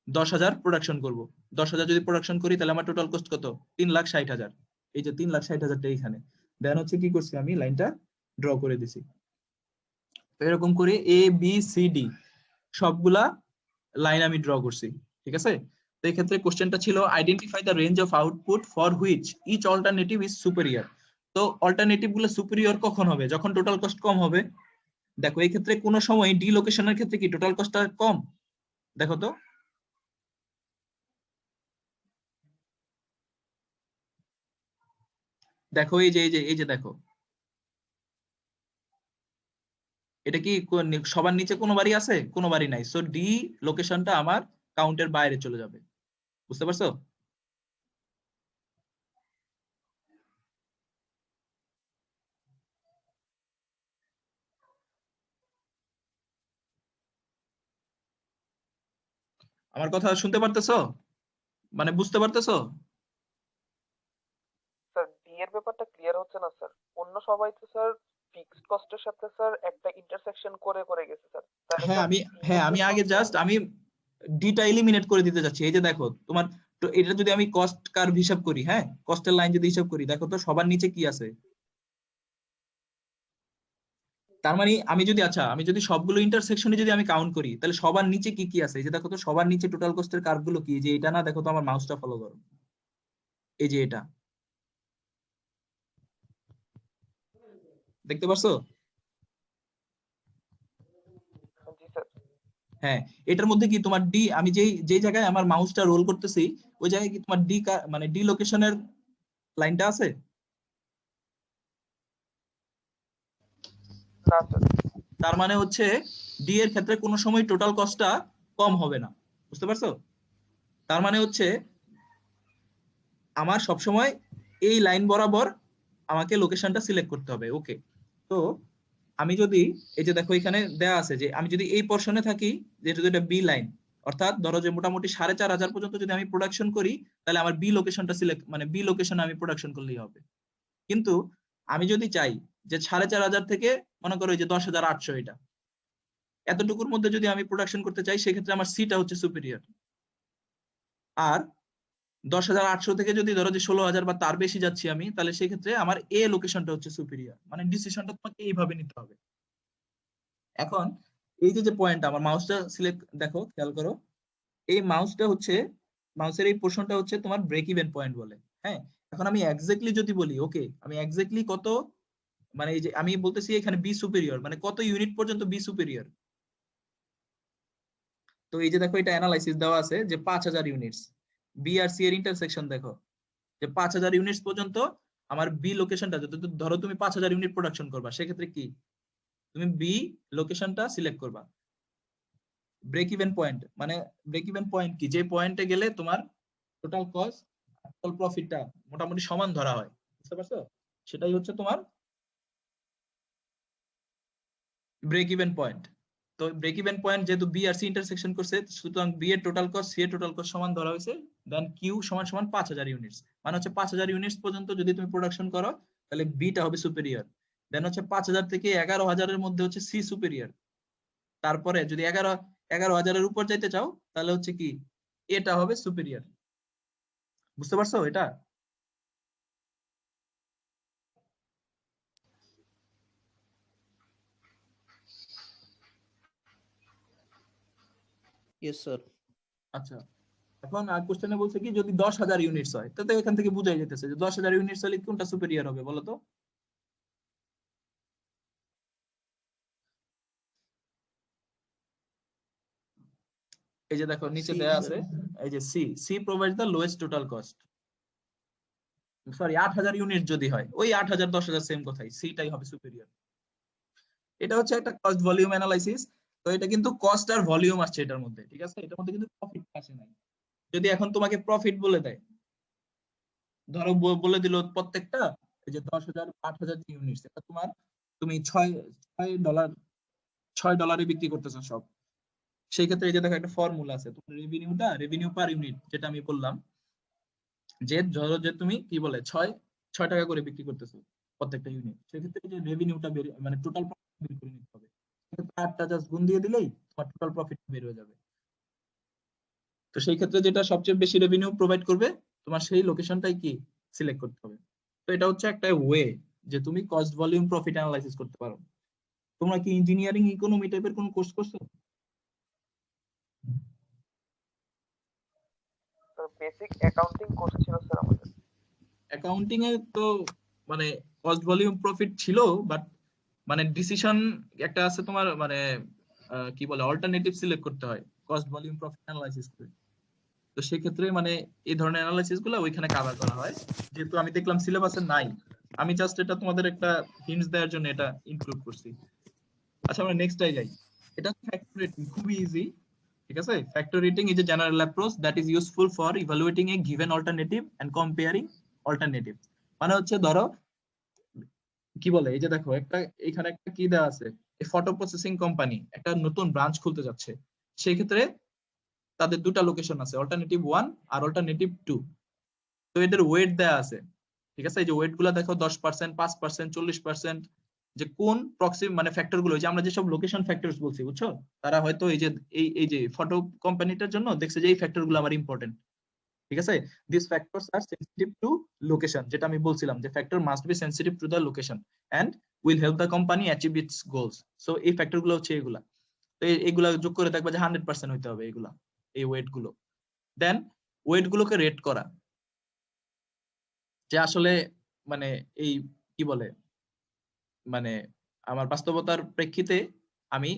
10,000 প্রোডাকশন করব। 10,000 যদি প্রোডাকশন করি তাহলে আমার টোটাল কস্ট কত? 3,60,000। এই যে 3,60,000 টা এইখানে দেন হচ্ছে কি করছি আমি লাইনটা ড্র করে দিছি। তো এরকম করে এ বি সি ডি সবগুলা লাইন আমি ড্র করছি, ঠিক আছে। তো এই ক্ষেত্রে কোশ্চেনটা ছিল identify the range of output for which each alternative is superior. তো অল্টারনেটিভ গুলো সুপেরিয়র কখন হবে? যখন টোটাল কস্ট কম হবে। দেখো এই ক্ষেত্রে কোন সময় ডি লোকেশনের ক্ষেত্রে কি টোটাল কস্টটা কম? দেখো তো দেখো এই যে দেখো এটা কি সবার নিচে কোনো বাড়ি আছে? কোনো বাড়ি নাই। সো ডি লোকেশনটা আমার কাউন্টের বাইরে চলে যাবে। বুঝতে পারছো? আমার কথা শুনতে পারতেছো? মানে বুঝতে পারতেছো? স্যার ডি এর ব্যাপারটা ক্লিয়ার হচ্ছে না স্যার। অন্য সবাই তো স্যার ফিক্সড কস্টের সাথে স্যার একটা ইন্টারসেকশন করে করে গেছে স্যার। তাহলে হ্যাঁ স্যার আমি ডি হ্যাঁ এর আমি জন্য আগে জাস্ট আমি ডিটা এলিমিনেট করে দিতে যাচ্ছি। এই যে দেখো তোমার তো এটা যদি আমি কস্ট কার্ভ হিসাব করি, হ্যাঁ কস্টের লাইন যদি হিসাব করি, দেখো তো সবার নিচে কি আছে। তার মানে আমি যদি সবগুলো ইন্টারসেকশনে যদি আমি কাউন্ট করি তাহলে সবার নিচে কি কি আছে। এই যে দেখো তো সবার নিচে টোটাল কস্টের কার্ভ গুলো কি, যে এটা না, দেখো তো আমার মাউসটা ফলো করো, এই যে এটা দেখতে পারছো? জি স্যার। হ্যাঁ এটার মধ্যে কি তোমার ডি, আমি যেই জায়গায় আমার মাউসটা রোল করতেছি ওই জায়গায় কি তোমার ডি মানে ডি লোকেশনের লাইনটা আছে? না স্যার। তার মানে হচ্ছে ডি এর ক্ষেত্রে কোনো সময় টোটাল কস্টটা কম হবে না। বুঝতে পারছো? তার মানে হচ্ছে আমার সব সময় এই লাইন বরাবর আমাকে লোকেশনটা সিলেক্ট করতে হবে। ওকে তো আমি যদি এই যে দেখো এখানে দেয়া আছে যে আমি যদি এই পোরশনে থাকি, যেটা যেটা বি লাইন, অর্থাৎ ধরো যে মোটামুটি 4,500 পর্যন্ত যদি আমি প্রোডাকশন করি তাহলে আমার বি লোকেশনটা সিলেক্ট মানে বি লোকেশনে আমি প্রোডাকশন করলেই হবে। কিন্তু আমি যদি চাই যে 4,500 থেকে মনে করো এই যে 10,800 এটা এতটুকুর মধ্যে যদি আমি প্রোডাকশন করতে চাই সেক্ষেত্রে আমার সিটা হচ্ছে সুপিরিয়র। আর 10,800 থেকে যদি ধরো যে 16,000 বা তার বেশি যাচ্ছি আমি, তাহলে সেক্ষেত্রে আমার এ লোকেশনটা হচ্ছে সুপিরিয়র। মানে ডিসিশনটা তোমাকে এইভাবে নিতে হবে। এখন এই যে পয়েন্ট আমার মাউসটা সিলেক্ট, দেখো খেয়াল করো এই মাউসের এই পোর্শনটা হচ্ছে তোমার ব্রেক ইভেন পয়েন্ট বলে। হ্যাঁ এখন আমি এক্স্যাক্টলি যদি বলি, ওকে আমি এক্স্যাক্টলি কত, মানে এই যে আমি বলতেছি এখানে বি সুপিরিয়র মানে কত ইউনিট পর্যন্ত বি সুপিরিয়র। তো এই যে দেখো এটা অ্যানালাইসিস দেওয়া আছে যে 5,000 ইউনিটস বি আর সি এর ইন্টারসেকশন। দেখো যে 5,000 ইউনিটস পর্যন্ত আমার বি লোকেশনটা, যদি ধরো তুমি 5,000 ইউনিট প্রোডাকশন করবা সেক্ষেত্রে কি তুমি বি লোকেশনটা সিলেক্ট করবা। ব্রেক ইভেন পয়েন্ট মানে ব্রেক ইভেন পয়েন্ট কি, যে পয়েন্টে গেলে তোমার টোটাল কস্ট টোটাল প্রফিটটা মোটামুটি সমান ধরা হয়। বুঝতে পারছো? সেটাই হচ্ছে তোমার ব্রেক ইভেন পয়েন্ট। তো ব্রেক ইভেন পয়েন্ট যেহেতু বি আর সি ইন্টারসেকশন করছে, সুতরাং বি এর টোটাল কস্ট সি এর টোটাল কস্ট সমান ধরা হয়েছে, দেন কিউ সমান সমান 5000 ইউনিটস, মানে হচ্ছে 5000 ইউনিটস পর্যন্ত যদি তুমি প্রোডাকশন করো তাহলে বিটা হবে সুপেরিয়র, দেন হচ্ছে 5000 থেকে 11000 এর মধ্যে হচ্ছে সি সুপেরিয়র, তারপরে যদি 11000 এর উপর যাইতে চাও তাহলে হচ্ছে কি এটা হবে সুপেরিয়র। বুঝতে পারছো এটা? Yes, sir. আচ্ছা, এখন আর কোশ্চেনে বলছে কি যদি 10000 ইউনিটস হয়, তাহলে এখান থেকে বোঝাই যেতেছে যে 10000 ইউনিটস হলে কোনটা সুপেরিয়র হবে বলো তো? এই যে দেখো নিচে C, দেয়া sir. আছে, এই যে C, C provides the lowest total cost. Sorry 8000 unit যদি হয়, ওই 8000 10000 সেম কথাই, সিটাই হবে সুপেরিয়র। এটা হচ্ছে একটা কস্ট ভলিউম অ্যানালাইসিস। তো এটা কিন্তু কস্ট আর ভলিউম আসছে এটার মধ্যে, ঠিক আছে? এটার মধ্যে কিন্তু প্রফিট আসে নাই। যদি এখন তোমাকে প্রফিট বলে দেয়, ধরো বলে দিল প্রত্যেকটা এই যে 10000 8000 ইউনিটস, এটা তোমার তুমি 6 ডলারে বিক্রি করতেছো সব, সেই ক্ষেত্রে এই যে দেখো একটা ফর্মুলা আছে, তোমার রেভিনিউ পার ইউনিট, যেটা আমি বললাম যে ধরো যে তুমি কি বলে 6 টাকা করে বিক্রি করতেছো প্রত্যেকটা ইউনিট, সেক্ষেত্রে যে রেভিনিউটা মানে টোটাল প্রফিট বের করে নিতে হবে, সেক্ষেত্রে 8টা জাস্ট গুণ দিয়ে দিলেই তোমার টোটাল প্রফিট বের হয়ে যাবে। তো সেই ক্ষেত্রে যেটা সবচেয়ে বেশি রেভিনিউ প্রোভাইড করবে তোমার সেই লোকেশনটাই কি সিলেক্ট করতে হবে। তো এটা হচ্ছে একটা ওয়ে যে তুমি কস্ট ভলিউম প্রফিট অ্যানালাইসিস করতে পারো। তোমরা কি ইঞ্জিনিয়ারিং ইকোনমি টাইপের কোন কোর্স করছো? বেসিক অ্যাকাউন্টিং কোর্স ছিল স্যার আমাদের। অ্যাকাউন্টিং এ তো মানে কস্ট ভলিউম প্রফিট ছিল, বাট মানে ডিসিশন একটা আছে তোমার, মানে কি বলে অল্টারনেটিভ সিলেক্ট করতে হয় কস্ট ভলিউম প্রফিট অ্যানালাইসিস করে। তো সেই ক্ষেত্রে মানে এই ধরনের অ্যানালাইসিস গুলো ওইখানে কভার করা হয়, যেহেতু আমি দেখলাম সিলেবাসে নাই, আমি জাস্ট এটা তোমাদের একটা হিন্টস দেওয়ার জন্য এটা ইনক্লুড করছি। আচ্ছা আমরা নেক্সটটাই যাই। এটা ফ্যাক্টর রেটিং, খুবই ইজি, ঠিক আছে? Factor rating is a general approach that is useful for evaluating a given alternative and comparing alternative. মানে হচ্ছে ধরো কি বলে, এই যে দেখো একটা এখানে একটা কি দেওয়া আছে, এই ফটো প্রসেসিং কোম্পানি একটা নতুন ব্রাঞ্চ খুলতে যাচ্ছে, সেই ক্ষেত্রে তাদের দুটা লোকেশন আছে, অল্টারনেটিভ 1 আর অল্টারনেটিভ 2। তো এদের ওয়েট দেয়া আছে, ঠিক আছে? এই যে ওয়েট গুলা দেখো 10%, 5%, 40%, যে কোন প্রক্সিম মানে ফ্যাক্টর গুলো, যে আমরা যেসব লোকেশন ফ্যাক্টরস বলছি, বুঝছো? তারা হয়তো এই যে ফটো কোম্পানিটার জন্য দেখছে যে এই ফ্যাক্টর গুলো আমার ইম্পর্টেন্ট, ঠিক আছে? This factors are sensitive to location, যেটা আমি বলছিলাম যে factor must be sensitive to the location and will help the company achieve its goals. So এই ফ্যাক্টর গুলো হচ্ছে এগুলা। তো এইগুলা যোগ করে দেখবা যে 100% হইতে হবে এগুলা, এই ওয়েট গুলো। দেন ওয়েট গুলোকে রেট করা, যে আসলে মানে এই কি বলে মানে আমার বাস্তবতার প্রেক্ষিতে আমি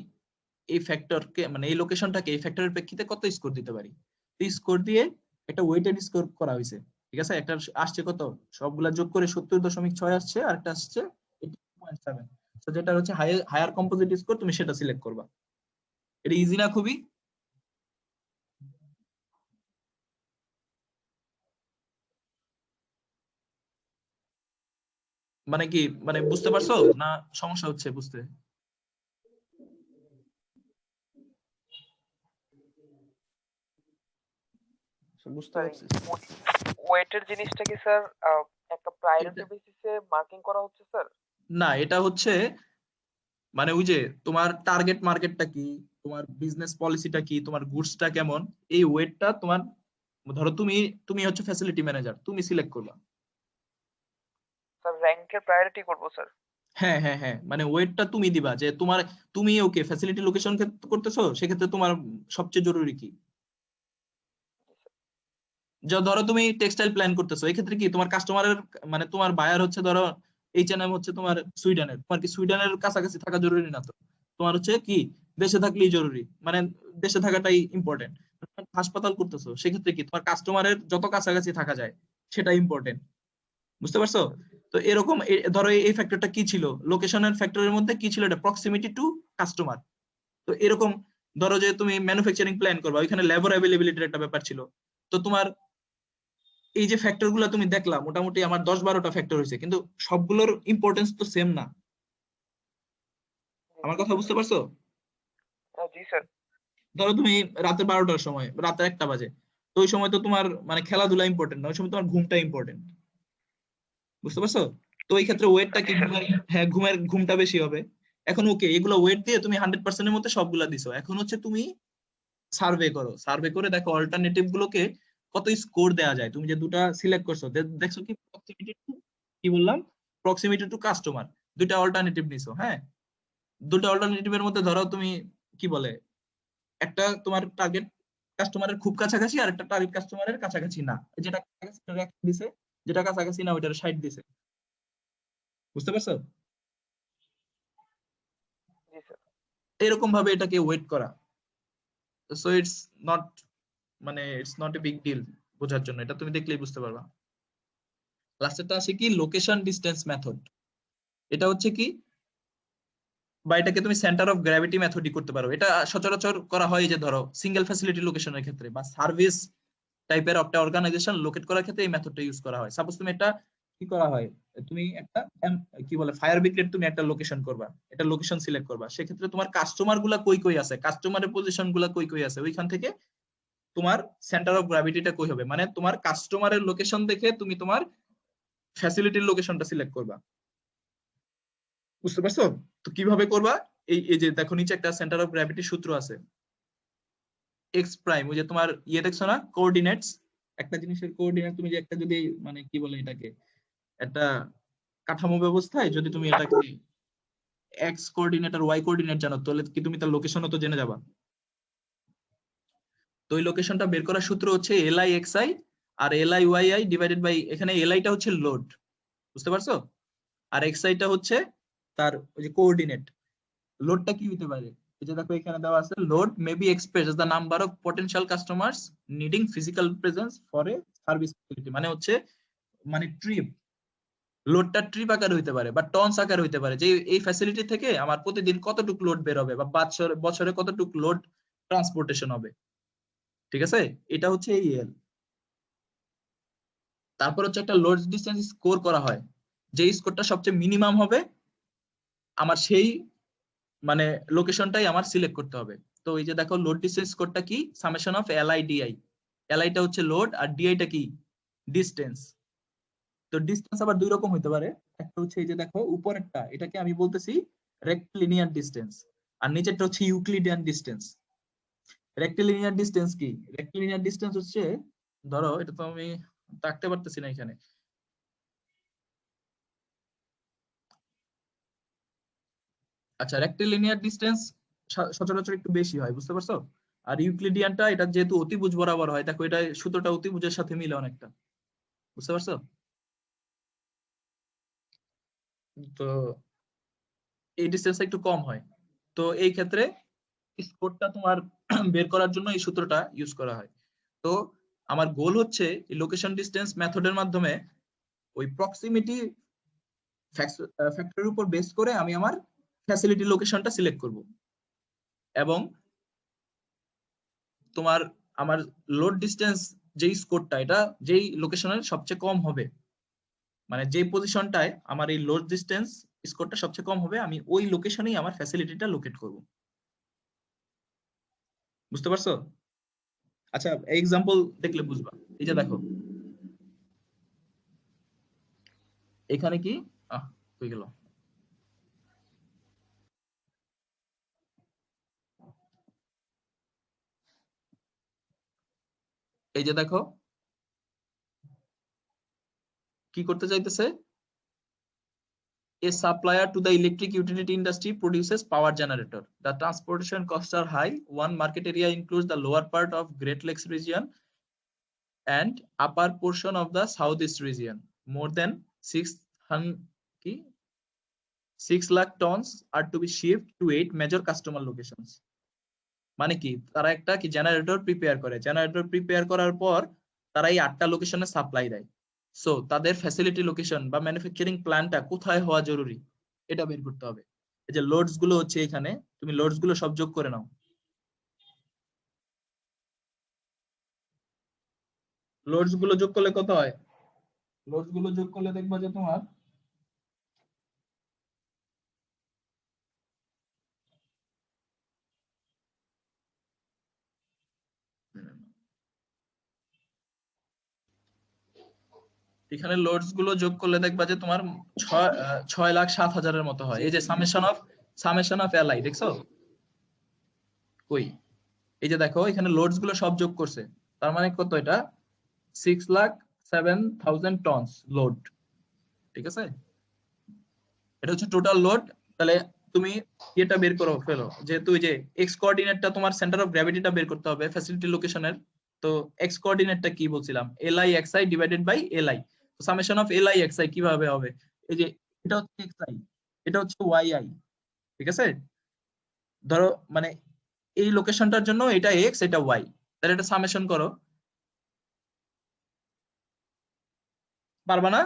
এই ফ্যাক্টরকে মানে এই লোকেশনটাকে এই ফ্যাক্টরের প্রেক্ষিতে কত স্কোর দিতে পারি। এই স্কোর দিয়ে একটা ওয়েটেড স্কোর করা হয়েছে, ঠিক আছে? একটা আসছে কত, সবগুলা যোগ করে 70.6 আসছে, আর একটা আসছে 80.7। তো যেটা হচ্ছে হায়ার কম্পোজিট স্কোর, তুমি সেটা সিলেক্ট করবা। এটা ইজি না খুবই? মানে কি মানে বুঝতে পারছো না সমস্যা হচ্ছে বুঝতে? বুঝতে স্যার পারছি। ওয়েটের জিনিসটা কি স্যার একটা প্রায়োরিটি বেসিসে মার্কিং করা হচ্ছে স্যার? না, এটা হচ্ছে মানে ওই যে তোমার টার্গেট মার্কেটটা কি, তোমার বিজনেস পলিসিটা কি, তোমার গুডসটা কেমন, এই ওয়েটটা তোমার, ধরো তুমি হচ্ছে ফ্যাসিলিটি ম্যানেজার, তুমি সিলেক্ট করবা। স্যার র্যাঙ্কের প্রায়োরিটি করব স্যার। হ্যাঁ হ্যাঁ হ্যাঁ, মানে ওয়েটটা তুমি দিবা যে তুমি ওকে ফ্যাসিলিটি লোকেশন করতেছো, সেক্ষেত্রে তোমার সবচেয়ে জরুরি কি। যে ধরো তুমি টেক্সটাইল প্ল্যান করতেছো, এই ক্ষেত্রে কি তোমার কাস্টমারের মানে তোমার বায়ার হচ্ছে ধরো H&M হচ্ছে তোমার সুইডেনের, তোমার কি সুইডেনের কাছাকাছি থাকা জরুরি না তো, তোমার হচ্ছে কি দেশে থাকলেই জরুরি, মানে দেশে থাকাটাই ইম্পর্টেন্ট। হাসপাতাল করতেছো, সেক্ষেত্রে কি তোমার কাস্টমারের যত কাছাকাছি থাকা যায় সেটা ইম্পর্টেন্ট। বুঝতে পারছো? তো এরকম ধরো এই ফ্যাক্টরটা কি ছিল, লোকেশনের ফ্যাক্টরের মধ্যে কি ছিল, এটা প্রক্সিমিটি টু কাস্টমার। তো এরকম ধরো যে তুমি ম্যানুফ্যাকচারিং প্ল্যান করবা, ওইখানে লেবার অ্যাভেলেবিলিটির একটা ব্যাপার ছিল। তো তোমার এই যে ফ্যাক্টর গুলো তুমি দেখলা, মোটামুটি আমার 10-12টা ফ্যাক্টর হয়েছে, কিন্তু সবগুলোর ইম্পর্টেন্স তো সেম না। আমার কথা বুঝতে পারছো? জি স্যার। ধরো তুমি রাতে 12টার সময়, রাতে 1টা বাজে, তো ওই সময় তো তোমার মানে খেলাধুলা ইম্পর্টেন্ট না, ওই সময় তোমার ঘুমটা ইম্পর্টেন্ট। বুঝতে পারছো? তো এই ক্ষেত্রে ওয়েটটা কি হ্যাঁ, ঘুমটা বেশি হবে। এখন ওকে, এগুলো ওয়েট দিয়ে তুমি 100%-এর মধ্যে সবগুলা দিছো, এখন হচ্ছে তুমি সার্ভে করে দেখো অল্টারনেটিভ গুলোকে কত স্কোর দেওয়া যায়। তুমি যে দুটা সিলেক্ট করছো, দেখছো কি প্রক্সিমিটি টু, কি বললাম, প্রক্সিমিটি টু কাস্টমার, দুইটা অল্টারনেটিভ নিছো। হ্যাঁ, দুটো অল্টারনেটিভের মধ্যে ধরো তুমি কি বলে, একটা তোমার টার্গেট কাস্টমারের খুব কাছাকাছি আর একটা টার্গেট কাস্টমারের কাছাকাছি না, যেটা কাছাকাছি ওটারে 1 দিছে, যেটা কাছাকাছি না ওইটার 60 দিছে। বুঝতে পারছো? জি স্যার। এরকম ভাবে এটাকে ওয়েট করা। সো ইটস নট, মানে it's not a big deal বোঝার জন্য, এটা তুমি দেখলেই বুঝতে পারবা। লাস্টেরটা আসে কি লোকেশন ডিসটেন্স মেথড। এটা হচ্ছে কি, বা এটাকে তুমি সেন্টার অফ গ্র্যাভিটি মেথডই করতে পারো। এটা সচরাচর করা হয় যে ধরো সিঙ্গেল ফ্যাসিলিটি লোকেশনের ক্ষেত্রে বা সার্ভিস টাইপের একটা অর্গানাইজেশন লোকেট করার ক্ষেত্রে এই মেথডটা ইউজ করা হয়। সাপোজ তুমি এটা কি করা হয়, তুমি একটা কি বলে ফায়ার ব্রিগেড, তুমি একটা লোকেশন করবা, এটা লোকেশন সিলেক্ট করবা, সেক্ষেত্রে তোমার কাস্টমার গুলা কই কই আছে, কাস্টমারের পজিশন গুলা কই কই আছে, ওইখান থেকে তোমার সেন্টার অফ গ্র্যাভিটিটা কই হবে, মানে তোমার কাস্টমারের লোকেশন দেখে তুমি তোমার ফ্যাসিলিটির লোকেশনটা সিলেক্ট করবা। বুঝতে পারছো? তো কিভাবে করবা, এই যে দেখো নিচে একটা সেন্টার অফ গ্র্যাভিটি সূত্র আছে, এক্স প্রাইম, ওই যে তোমার ইয়ে দেখছো না, কোঅর্ডিনেটস, একটা জিনিসের কোঅর্ডিনেট, তুমি যে একটা যদি মানে কি বলে এটাকে, একটা কাঠামো ব্যবস্থায় যদি তুমি এটাকে এক্স কোঅর্ডিনেট আর ওয়াই কোঅর্ডিনেট জানো, তাহলে কি তুমি তার লোকেশনও তো জেনে যাবা। তো ওই লোকেশনটা বের করার সূত্র হচ্ছে এলআই এক্সআই আর এলআই ওয়াইআই ডিভাইডেড বাই, এখানে এলআইটা হচ্ছে লোড, বুঝতে পারছো, আর এক্সআইটা হচ্ছে তার ওই যে কোঅর্ডিনেট। লোডটা কি হতে পারে, এই যে দেখো এখানে দেওয়া আছে, load may be expressed as the number of potential customers needing physical presence for a service facility, মানে হচ্ছে মানে ট্রিপ, লোডটা ট্রিপ আকারে হইতে পারে বা টনস আকারে হইতে পারে, যে এই ফ্যাসিলিটি থেকে আমার প্রতিদিন কতটুকু লোড বের হবে বা বছরে কতটুকু লোড ট্রান্সপোর্টেশন হবে। ঠিক আছে, এটা হচ্ছে এই এল। তারপর হচ্ছে একটা লোড ডিসটেন্স স্কোর করা হয়, যে স্কোরটা সবচেয়ে মিনিমাম হবে আমার সেই মানে লোকেশনটাই আমার সিলেক্ট করতে হবে। তো এই যে দেখো লোড ডিসটেন্স স্কোরটা কি, সামেশন অফ এলআই ডিআই, এলআইটা হচ্ছে লোড আর ডিআইটা কি ডিসটেন্স। তো ডিসটেন্স আবার দুই রকম হতে পারে, একটা হচ্ছে এই যে দেখো উপরেরটা, এটাকে আমি বলতেছি রেক্টিলিনিয়ার ডিসটেন্স, আর নিচেরটা হচ্ছে ইউক্লিডিয়ান ডিসটেন্স। রেক্টিলিনিয়ার ডিসটেন্স কি, রেক্টিলিনিয়ার ডিসটেন্স হচ্ছে, ধরো এটা তো আমি রাখতে পারতেছি না এখানে, আচ্ছা রেক্টিলিনিয়ার ডিসটেন্স সচরাচর একটু বেশি হয়, বুঝতে পারছো। আর ইউক্লিডিয়ানটা, এটা যেহেতু অতিভুজ বরাবর হয়, দেখো এটা সূত্রটা অতিভুজের সাথে মিলে অনেকটা, বুঝতে পারছো। তো এই ডিসটেন্সটা একটু কম হয়। তো এই ক্ষেত্রে স্কোরটা তোমার বের করার জন্য এই সূত্রটা ইউজ করা হয়। তো আমার গোল হচ্ছে এই লোকেশন ডিসটেন্স মেথডের মাধ্যমে ওই প্রক্সিমিটি ফ্যাক্টরের উপর বেস করে আমি আমার ফ্যাসিলিটি লোকেশনটা সিলেক্ট করব, এবং তোমার আমার লোড ডিসটেন্স যেই স্কোরটা, এটা যেই লোকেশনের সবচেয়ে কম হবে, মানে যেই পজিশনটায় আমার এই লোড ডিসটেন্স স্কোরটা সবচেয়ে কম হবে, আমি ওই লোকেশনেই আমার ফ্যাসিলিটিটা লোকেট করব। বুঝতে পারছো? আচ্ছা এক্সাম্পল দেখলে বুঝবা। এই যে দেখো এখানে কি হয়ে গেল, এই যে দেখো কি করতে চাইতেছে, a supplier to the electric utility industry produces power generator. The transportation costs are high. One market area includes the lower part of Great Lakes region and upper portion of the southeast region. More than 6 lakh tons are to be shipped to 8 major customer locations. মানে কি, তারা একটা কি generator prepare করে, generator prepare করার পর তারা এই 8টা লোকেশনে সাপ্লাই দেয়। সো তাদের ফ্যাসিলিটি লোকেশন বা ম্যানুফ্যাকচারিং প্ল্যান্টটা কোথায় হওয়া জরুরি এটা বের করতে হবে। এই যে লোডস গুলো হচ্ছে এখানে, তুমি লোডস গুলো সব যোগ করে নাও, লোডস গুলো যোগ করলে কত হয়, লোডস গুলো যোগ করলে দেখবা যে তোমার এখানে লোডস গুলো যোগ করলে দেখবা যে তোমার 6,07,000-এর মতো হয়। এই যে সামেশন অফ এলআই দেখছো কই, এই যে দেখো এখানে লোডস গুলো সব যোগ করছে, তার মানে কত এটা 6,07,000 টনস লোড, ঠিক আছে? এটা হচ্ছে টোটাল লোড। তাহলে তুমি এটা বের করো ফেলো, যেহেতু এই যে এক্স কোঅর্ডিনেটটা তোমার সেন্টার অফ গ্র্যাভিটিটা বের করতে হবে ফ্যাসিলিটি লোকেশনের। তো এক্স কোঅর্ডিনেটটা কি বলছিলাম, LI XI divided by LI. তো সামেশন অফ এলআই এক্সআই কিভাবে হবে, এই যে এটা হচ্ছে এক্সআই, এটা হচ্ছে ওয়াইআই, ঠিক আছে? ধরো মানে এই লোকেশনটার জন্য এটা এক্স এটা ওয়াই, তাহলে এটা সামেশন করো, পারবা না?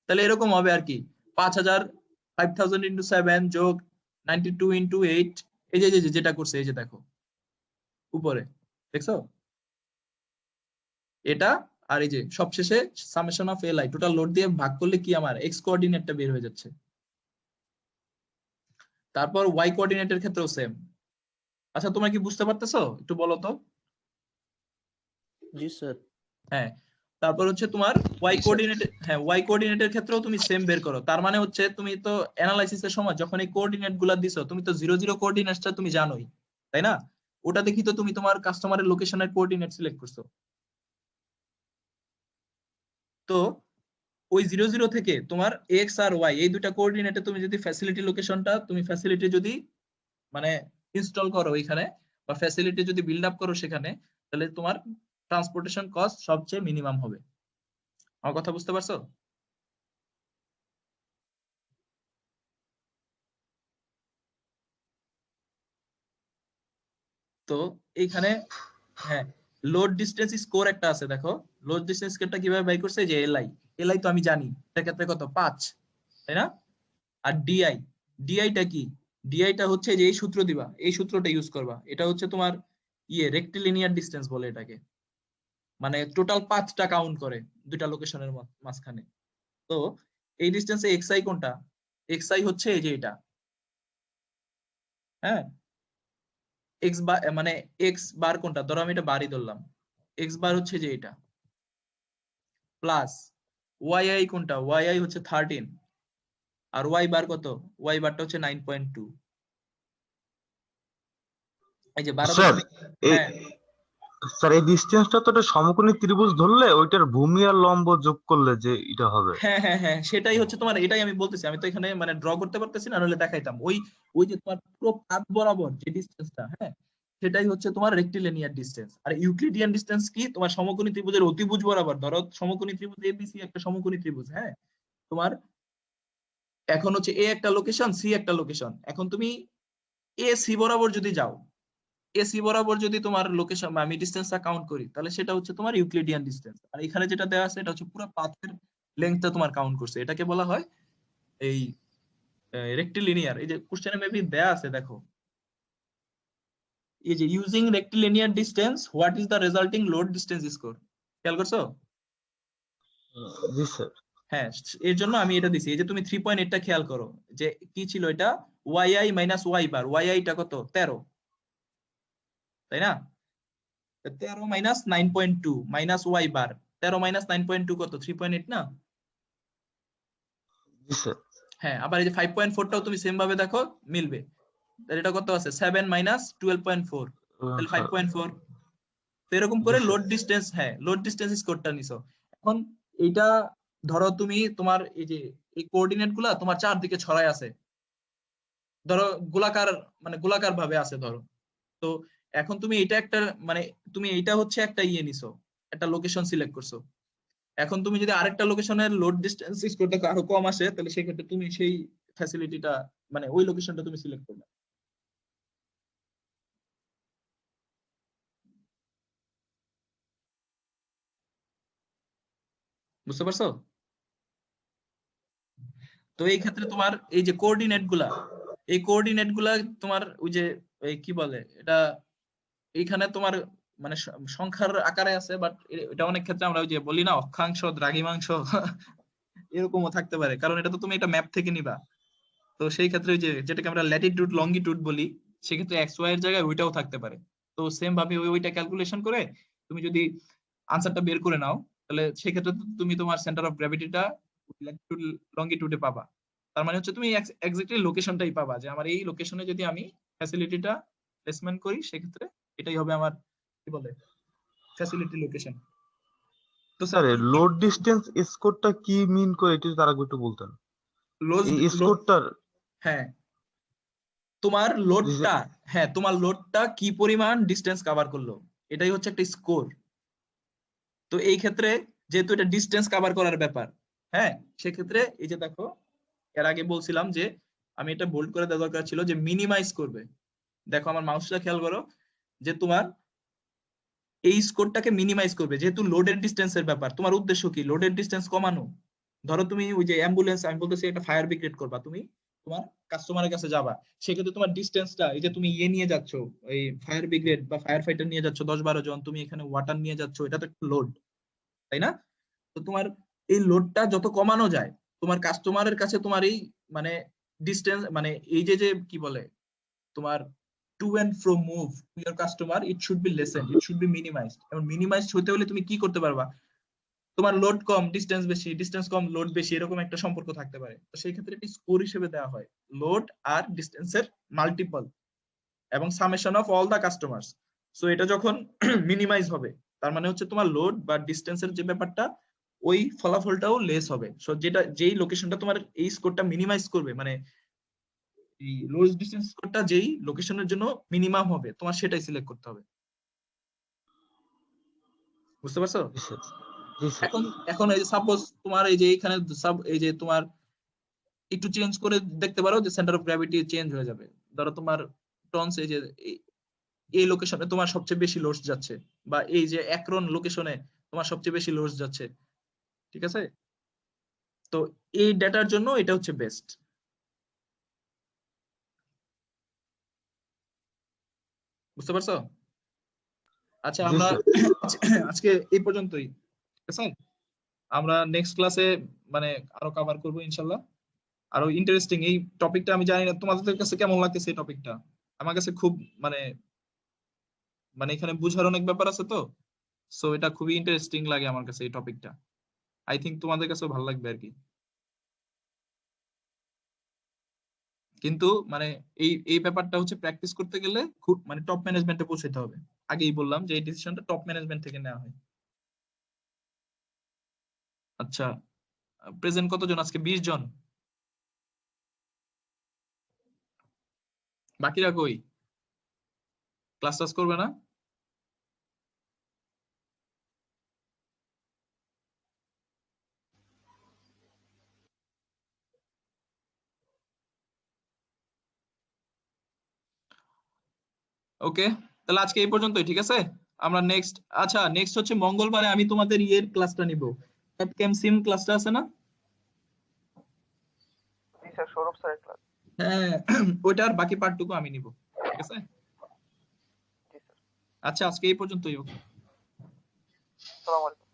তাহলে এরকম হবে আর কি, 5,000 into 7 যোগ 92 into 8, এই যে যেটা করছে এই যে দেখো উপরে দেখছো এটা, আর এই যে সবশেষে summation of LI total load দিয়ে ভাগ করলে কি আমার এক্স কোঅর্ডিনেটটা বের হয়ে যাচ্ছে। তারপর ওয়াই কোঅর্ডিনেটের ক্ষেত্রেও সেম। আচ্ছা তোমরা কি বুঝতে পারতেছো, একটু বলো তো? জি স্যার। হ্যাঁ, তারপর হচ্ছে তোমার ওয়াই কোঅর্ডিনেট, হ্যাঁ ওয়াই কোঅর্ডিনেটের ক্ষেত্রেও তুমি সেম বের করো। তার মানে হচ্ছে তুমি তো অ্যানালাইসিসের সময় যখন এই কোঅর্ডিনেট গুলা দিছো, তুমি তো 0 কোঅর্ডিনেটসটা তুমি জানোই, তাই না? ওটা দেখি তো তুমি তোমার কাস্টমারের লোকেশনের কোঅর্ডিনেট সিলেক্ট করছো। তো ওই 0 থেকে তোমার এক্স আর ওয়াই এই দুইটা কোঅর্ডিনেটে তুমি যদি ফ্যাসিলিটি লোকেশনটা তুমি ফ্যাসিলিটি যদি মানে ইনস্টল করো ওইখানে, বা ফ্যাসিলিটি যদি বিল্ড আপ করো সেখানে, তাহলে তোমার ট্রান্সপোর্টেশন কস্ট সবচেয়ে মিনিমাম হবে। আমার কথা বুঝতে পারছো? তো এইখানে হ্যাঁ লোড ডিসটেন্স স্কোর একটা আছে, দেখো লোড ডিসটেন্স স্কোরটা কিভাবে বাই করছে, যে এলআই, এলআই তো আমি জানি এটার ক্ষেত্রে কত 5, তাই না? আর ডিআই, ডিআইটা কি, ডিআইটা হচ্ছে যে এই সূত্র দিবা, এই সূত্রটা ইউজ করবা, এটা হচ্ছে তোমার রেক্টিলিনিয়ার ডিসটেন্স বলে এটাকে, মানে টোটাল পাথটা কাউন্ট করে দুইটা লোকেশনের মাঝখানে। তো এই ডিসটেন্সে এক্সআই কোনটা, এক্সআই হচ্ছে এই যে এটা, হ্যাঁ এক্স বার মানে এক্স বার কোনটা, ধরো আমি এটা বারই ধরলাম, এক্স বার হচ্ছে যে এটা, প্লাস ওয়াইআই কোনটা, ওয়াইআই হচ্ছে 13, আর ওয়াই বার কত, ওয়াই বারটা হচ্ছে 9.2। এই যে 12 স্যার হ্যাঁ স্যার এই ডিসটেন্সটা তো একটা সমকোণী ত্রিভুজ ধরলে ওইটার ভূমি আর লম্ব যোগ করলে যে এটা হবে। হ্যাঁ হ্যাঁ হ্যাঁ সেটাই হচ্ছে তোমার, এটাই আমি বলতেছি, আমি তো এখানে মানে ড্র করতে পারতেছি না, নাহলে দেখাইতাম। ওই ওই যে তোমার পুরো পাথ বরাবর যে ডিসটেন্সটা, হ্যাঁ সেটাই হচ্ছে তোমার রেক্টিলিনিয়ার ডিসটেন্স। আর ইউক্লিডিয়ান ডিসটেন্স কি, তোমার সমকোণী ত্রিভুজের অতিভুজ বরাবর, ধরো সমকোণী ত্রিভুজ এবিসি একটা সমকোণী ত্রিভুজ, হ্যাঁ তোমার এখন হচ্ছে এ একটা লোকেশন সি একটা লোকেশন, এখন তুমি এ সি বরাবর যদি যাও, এসি বরাবর যদি তোমার লোকেশন আমি ডিসটেন্সটা কাউন্ট করি, তাহলে সেটা হচ্ছে তোমার ইউক্লিডিয়ান ডিসটেন্স। আর এখানে যেটা দেওয়া আছে এটা হচ্ছে পুরো পাথের লেন্থটা তোমার কাউন্ট করছে, এটাকে বলা হয় এই রেক্টিলিনিয়ার। এই যে কোশ্চেনে মেবি দেয়া আছে দেখো, এই যে using rectilinear distance what is the resulting load distance score, খেয়াল করছো? জি স্যার। হ্যাঁ এর জন্য আমি এটা দিছি, এই যে তুমি 3.8টা খেয়াল করো, যে কি ছিল এটা ওয়াইআই মাইনাস ওয়াই বার, ওয়াইআইটা কত 13, তাই না? 13 minus 9.2 minus y bar, 13 minus 9.2 কত 3.8 না? জি স্যার। হ্যাঁ আবার এই যে 5.4টাও তুমি সেম ভাবে দেখো মিলবে, তাহলে এটা কত আছে 7 মাইনাস 12.4, তাহলে 5.4। তো এরকম করে লোড ডিসটেন্স, হ্যাঁ লোড ডিসটেন্স স্কোরটা নিছো। এখন এটা ধরো তুমি তোমার এই যে এই কোঅর্ডিনেট গুলা তোমার চারদিকে ছড়ায় আছে, ধরো গোলাকার মানে গোলাকার ভাবে আছে ধরো। তো এখন তুমি এটা একটা মানে তুমি এইটা হচ্ছে একটা নিছো, একটা লোকেশন সিলেক্ট করছো। এখন তুমি যদি আরেকটা লোকেশনের লোড ডিসটেন্স স্কোরটা আরো কম আসে, তাহলে সেই ক্ষেত্রে তুমি সেই ফ্যাসিলিটিটা মানে ওই লোকেশনটা তুমি সিলেক্ট করবে। বুঝতে পারছো? তো এই ক্ষেত্রে তোমার এই যে কোঅর্ডিনেট গুলা, এই কোঅর্ডিনেট গুলা তোমার ওই যে এই কি বলে এটা, এইখানে তোমার মানে সংখ্যার আকারে আছে, বাট এটা অনেক ক্ষেত্রে আমরা ওই যে বলি না অক্ষাংশ দ্রাঘিমাংশ এরকমও থাকতে পারে, কারণ এটা তো তুমি একটা ম্যাপ থেকে নিবা। তো সেই ক্ষেত্রে ওই যে যেটাকে আমরা ল্যাটিটিউড লঙ্গিটিউড বলি, সেক্ষেত্রে এক্স ওয়াই এর জায়গায় ওইটাও থাকতে পারে। তো সেম ভাবে ওইটা ক্যালকুলেশন করে তুমি যদি আনসারটা বের করে নাও, তাহলে সেক্ষেত্রে তো তুমি তোমার সেন্টার অফ গ্র্যাভিটিটা লঙ্গিটিউডে পাবা। তার মানে হচ্ছে তুমি এক্স্যাক্টলি লোকেশনটাই পাবা, যে আমার এই লোকেশনে যদি আমি ফ্যাসিলিটিটা প্লেসমেন্ট করি সেক্ষেত্রে এটাই হবে আমার কি বলে ফ্যাসিলিটি লোকেশন। তো স্যার স্যার লোড ডিস্টেন্স স্কোরটা কি মিন করে এটা যদি আরেকবার একটু বলতেন। এই স্কোরটার হ্যাঁ তোমার লোডটা কি পরিমাণ ডিস্টেন্স কভার করলো এটাই হচ্ছে একটা স্কোর। তো এই ক্ষেত্রে যেহেতু এটা ডিস্টেন্স কভার করার ব্যাপার, হ্যাঁ সেক্ষেত্রে এই যে দেখো এর আগে বলছিলাম যে আমি এটা বোল্ড করে দেওয়া দরকার ছিল যে মিনিমাইজ করবে। দেখো আমার মাউসটা খেয়াল করো যে তোমার এই স্কোরটাকে মিনিমাইজ করবে, যেহেতু লোডের ডিস্টেন্সের ব্যাপার। তোমার উদ্দেশ্য কি? লোডের ডিস্টেন্স কমানো। ধরো তুমি ওই যে অ্যাম্বুলেন্স, আমি বলতেছি একটা ফায়ার ব্রিগেড করবা, তুমি তোমার কাস্টমারের কাছে যাবা, সেক্ষেত্রে তোমার ডিস্টেন্সটা এই যে তুমি নিয়ে যাচ্ছ এই ফায়ার ব্রিগেড বা ফায়ার ফাইটার নিয়ে যাচ্ছ 10-12 জন, তুমি এখানে ওয়াটার নিয়ে যাচ্ছ, এটা তো একটা লোড, তাই না? তো তোমার এই লোডটা যত কমানো যায় তোমার কাস্টমারের কাছে তোমার এই মানে ডিস্টেন্স মানে এই যে কি বলে তোমার to and fro move to your customer it should be lessen, it should be minimized. এবং মিনিমাইজড হতে হলে তুমি কি করতে পারবা? তোমার লোড কম ডিস্টেন্স বেশি, ডিস্টেন্স কম লোড বেশি, এরকম একটা সম্পর্ক থাকতে পারে। তো সেই ক্ষেত্রে একটি স্কোর হিসেবে দেওয়া হয় লোড আর ডিস্টেন্সের মাল্টিপল এবং summation of all the customers. So এটা যখন মিনিমাইজ হবে তার মানে হচ্ছে তোমার লোড বা ডিস্টেন্সের যে ব্যাপারটা ওই ফলাফলটাও লেস হবে। সো যেই লোকেশনটা তোমার এই স্কোরটা মিনিমাইজ করবে, মানে এই লোড ডিস্টেন্স স্কোরটা যেই লোকেশনের জন্য মিনিমাম হবে তোমার সেটাই সিলেক্ট করতে হবে। বুঝতে পারছো? জি স্যার, জি স্যার। এখন এই যে সাপোজ তোমার এই যে এখানে এই যে তোমার একটু চেঞ্জ করে দেখতে পারো যে সেন্টার অফ গ্র্যাভিটি চেঞ্জ হয়ে যাবে। ধরো তোমার টন্স এই যে এই লোকেশনে তোমার সবচেয়ে বেশি লোডস যাচ্ছে, বা এই যে একরন লোকেশনে তোমার সবচেয়ে বেশি লোডস যাচ্ছে, ঠিক আছে? তো এই ডেটার জন্য এটা হচ্ছে বেস্ট। বুঝতে পারছো? আচ্ছা জি আমরা স্যার। আজকে এই পর্যন্তই, ঠিক আছে? আমরা নেক্সট ক্লাসে মানে আরো কভার করবো ইনশাল্লাহ। আরো ইন্টারেস্টিং এই টপিকটা, আমি জানি না তোমাদের কাছে কেমন লাগতেছে এই টপিকটা। আমার কাছে খুব মানে মানে এখানে বুঝার অনেক ব্যাপার আছে, তো সো এটা খুবই ইন্টারেস্টিং লাগে আমার কাছে এই টপিকটা। আই থিঙ্ক তোমাদের কাছেও ভালো লাগবে আর কি। কিন্তু মানে এই ব্যাপারটা হচ্ছে প্র্যাকটিস করতে গেলে খুব মানে টপ ম্যানেজমেন্টে পৌঁছাতে হবে। আগেই বললাম যে এই ডিসিশনটা টপ ম্যানেজমেন্ট থেকে নেওয়া হয়। আচ্ছা প্রেজেন্ট কতজন আজকে? 20 জন। বাকিরা কই? ক্লাস টাস করবে না? ওকে, তাহলে আজকে এই পর্যন্তই, ঠিক আছে? আমরা নেক্সট হচ্ছে মঙ্গলবারে আমি তোমাদের ইয়ের ক্লাসটা নিব, ক্যাম সিম ক্লাসটা আছে না? জি স্যার, সৌরভ স্যারের ক্লাস। হ্যাঁ ওইটার বাকি পার্টটুকু আমি নিব, ঠিক আছে? জি স্যার, আচ্ছা আজকে এই পর্যন্তই। ওকে, আসসালামু আলাইকুম।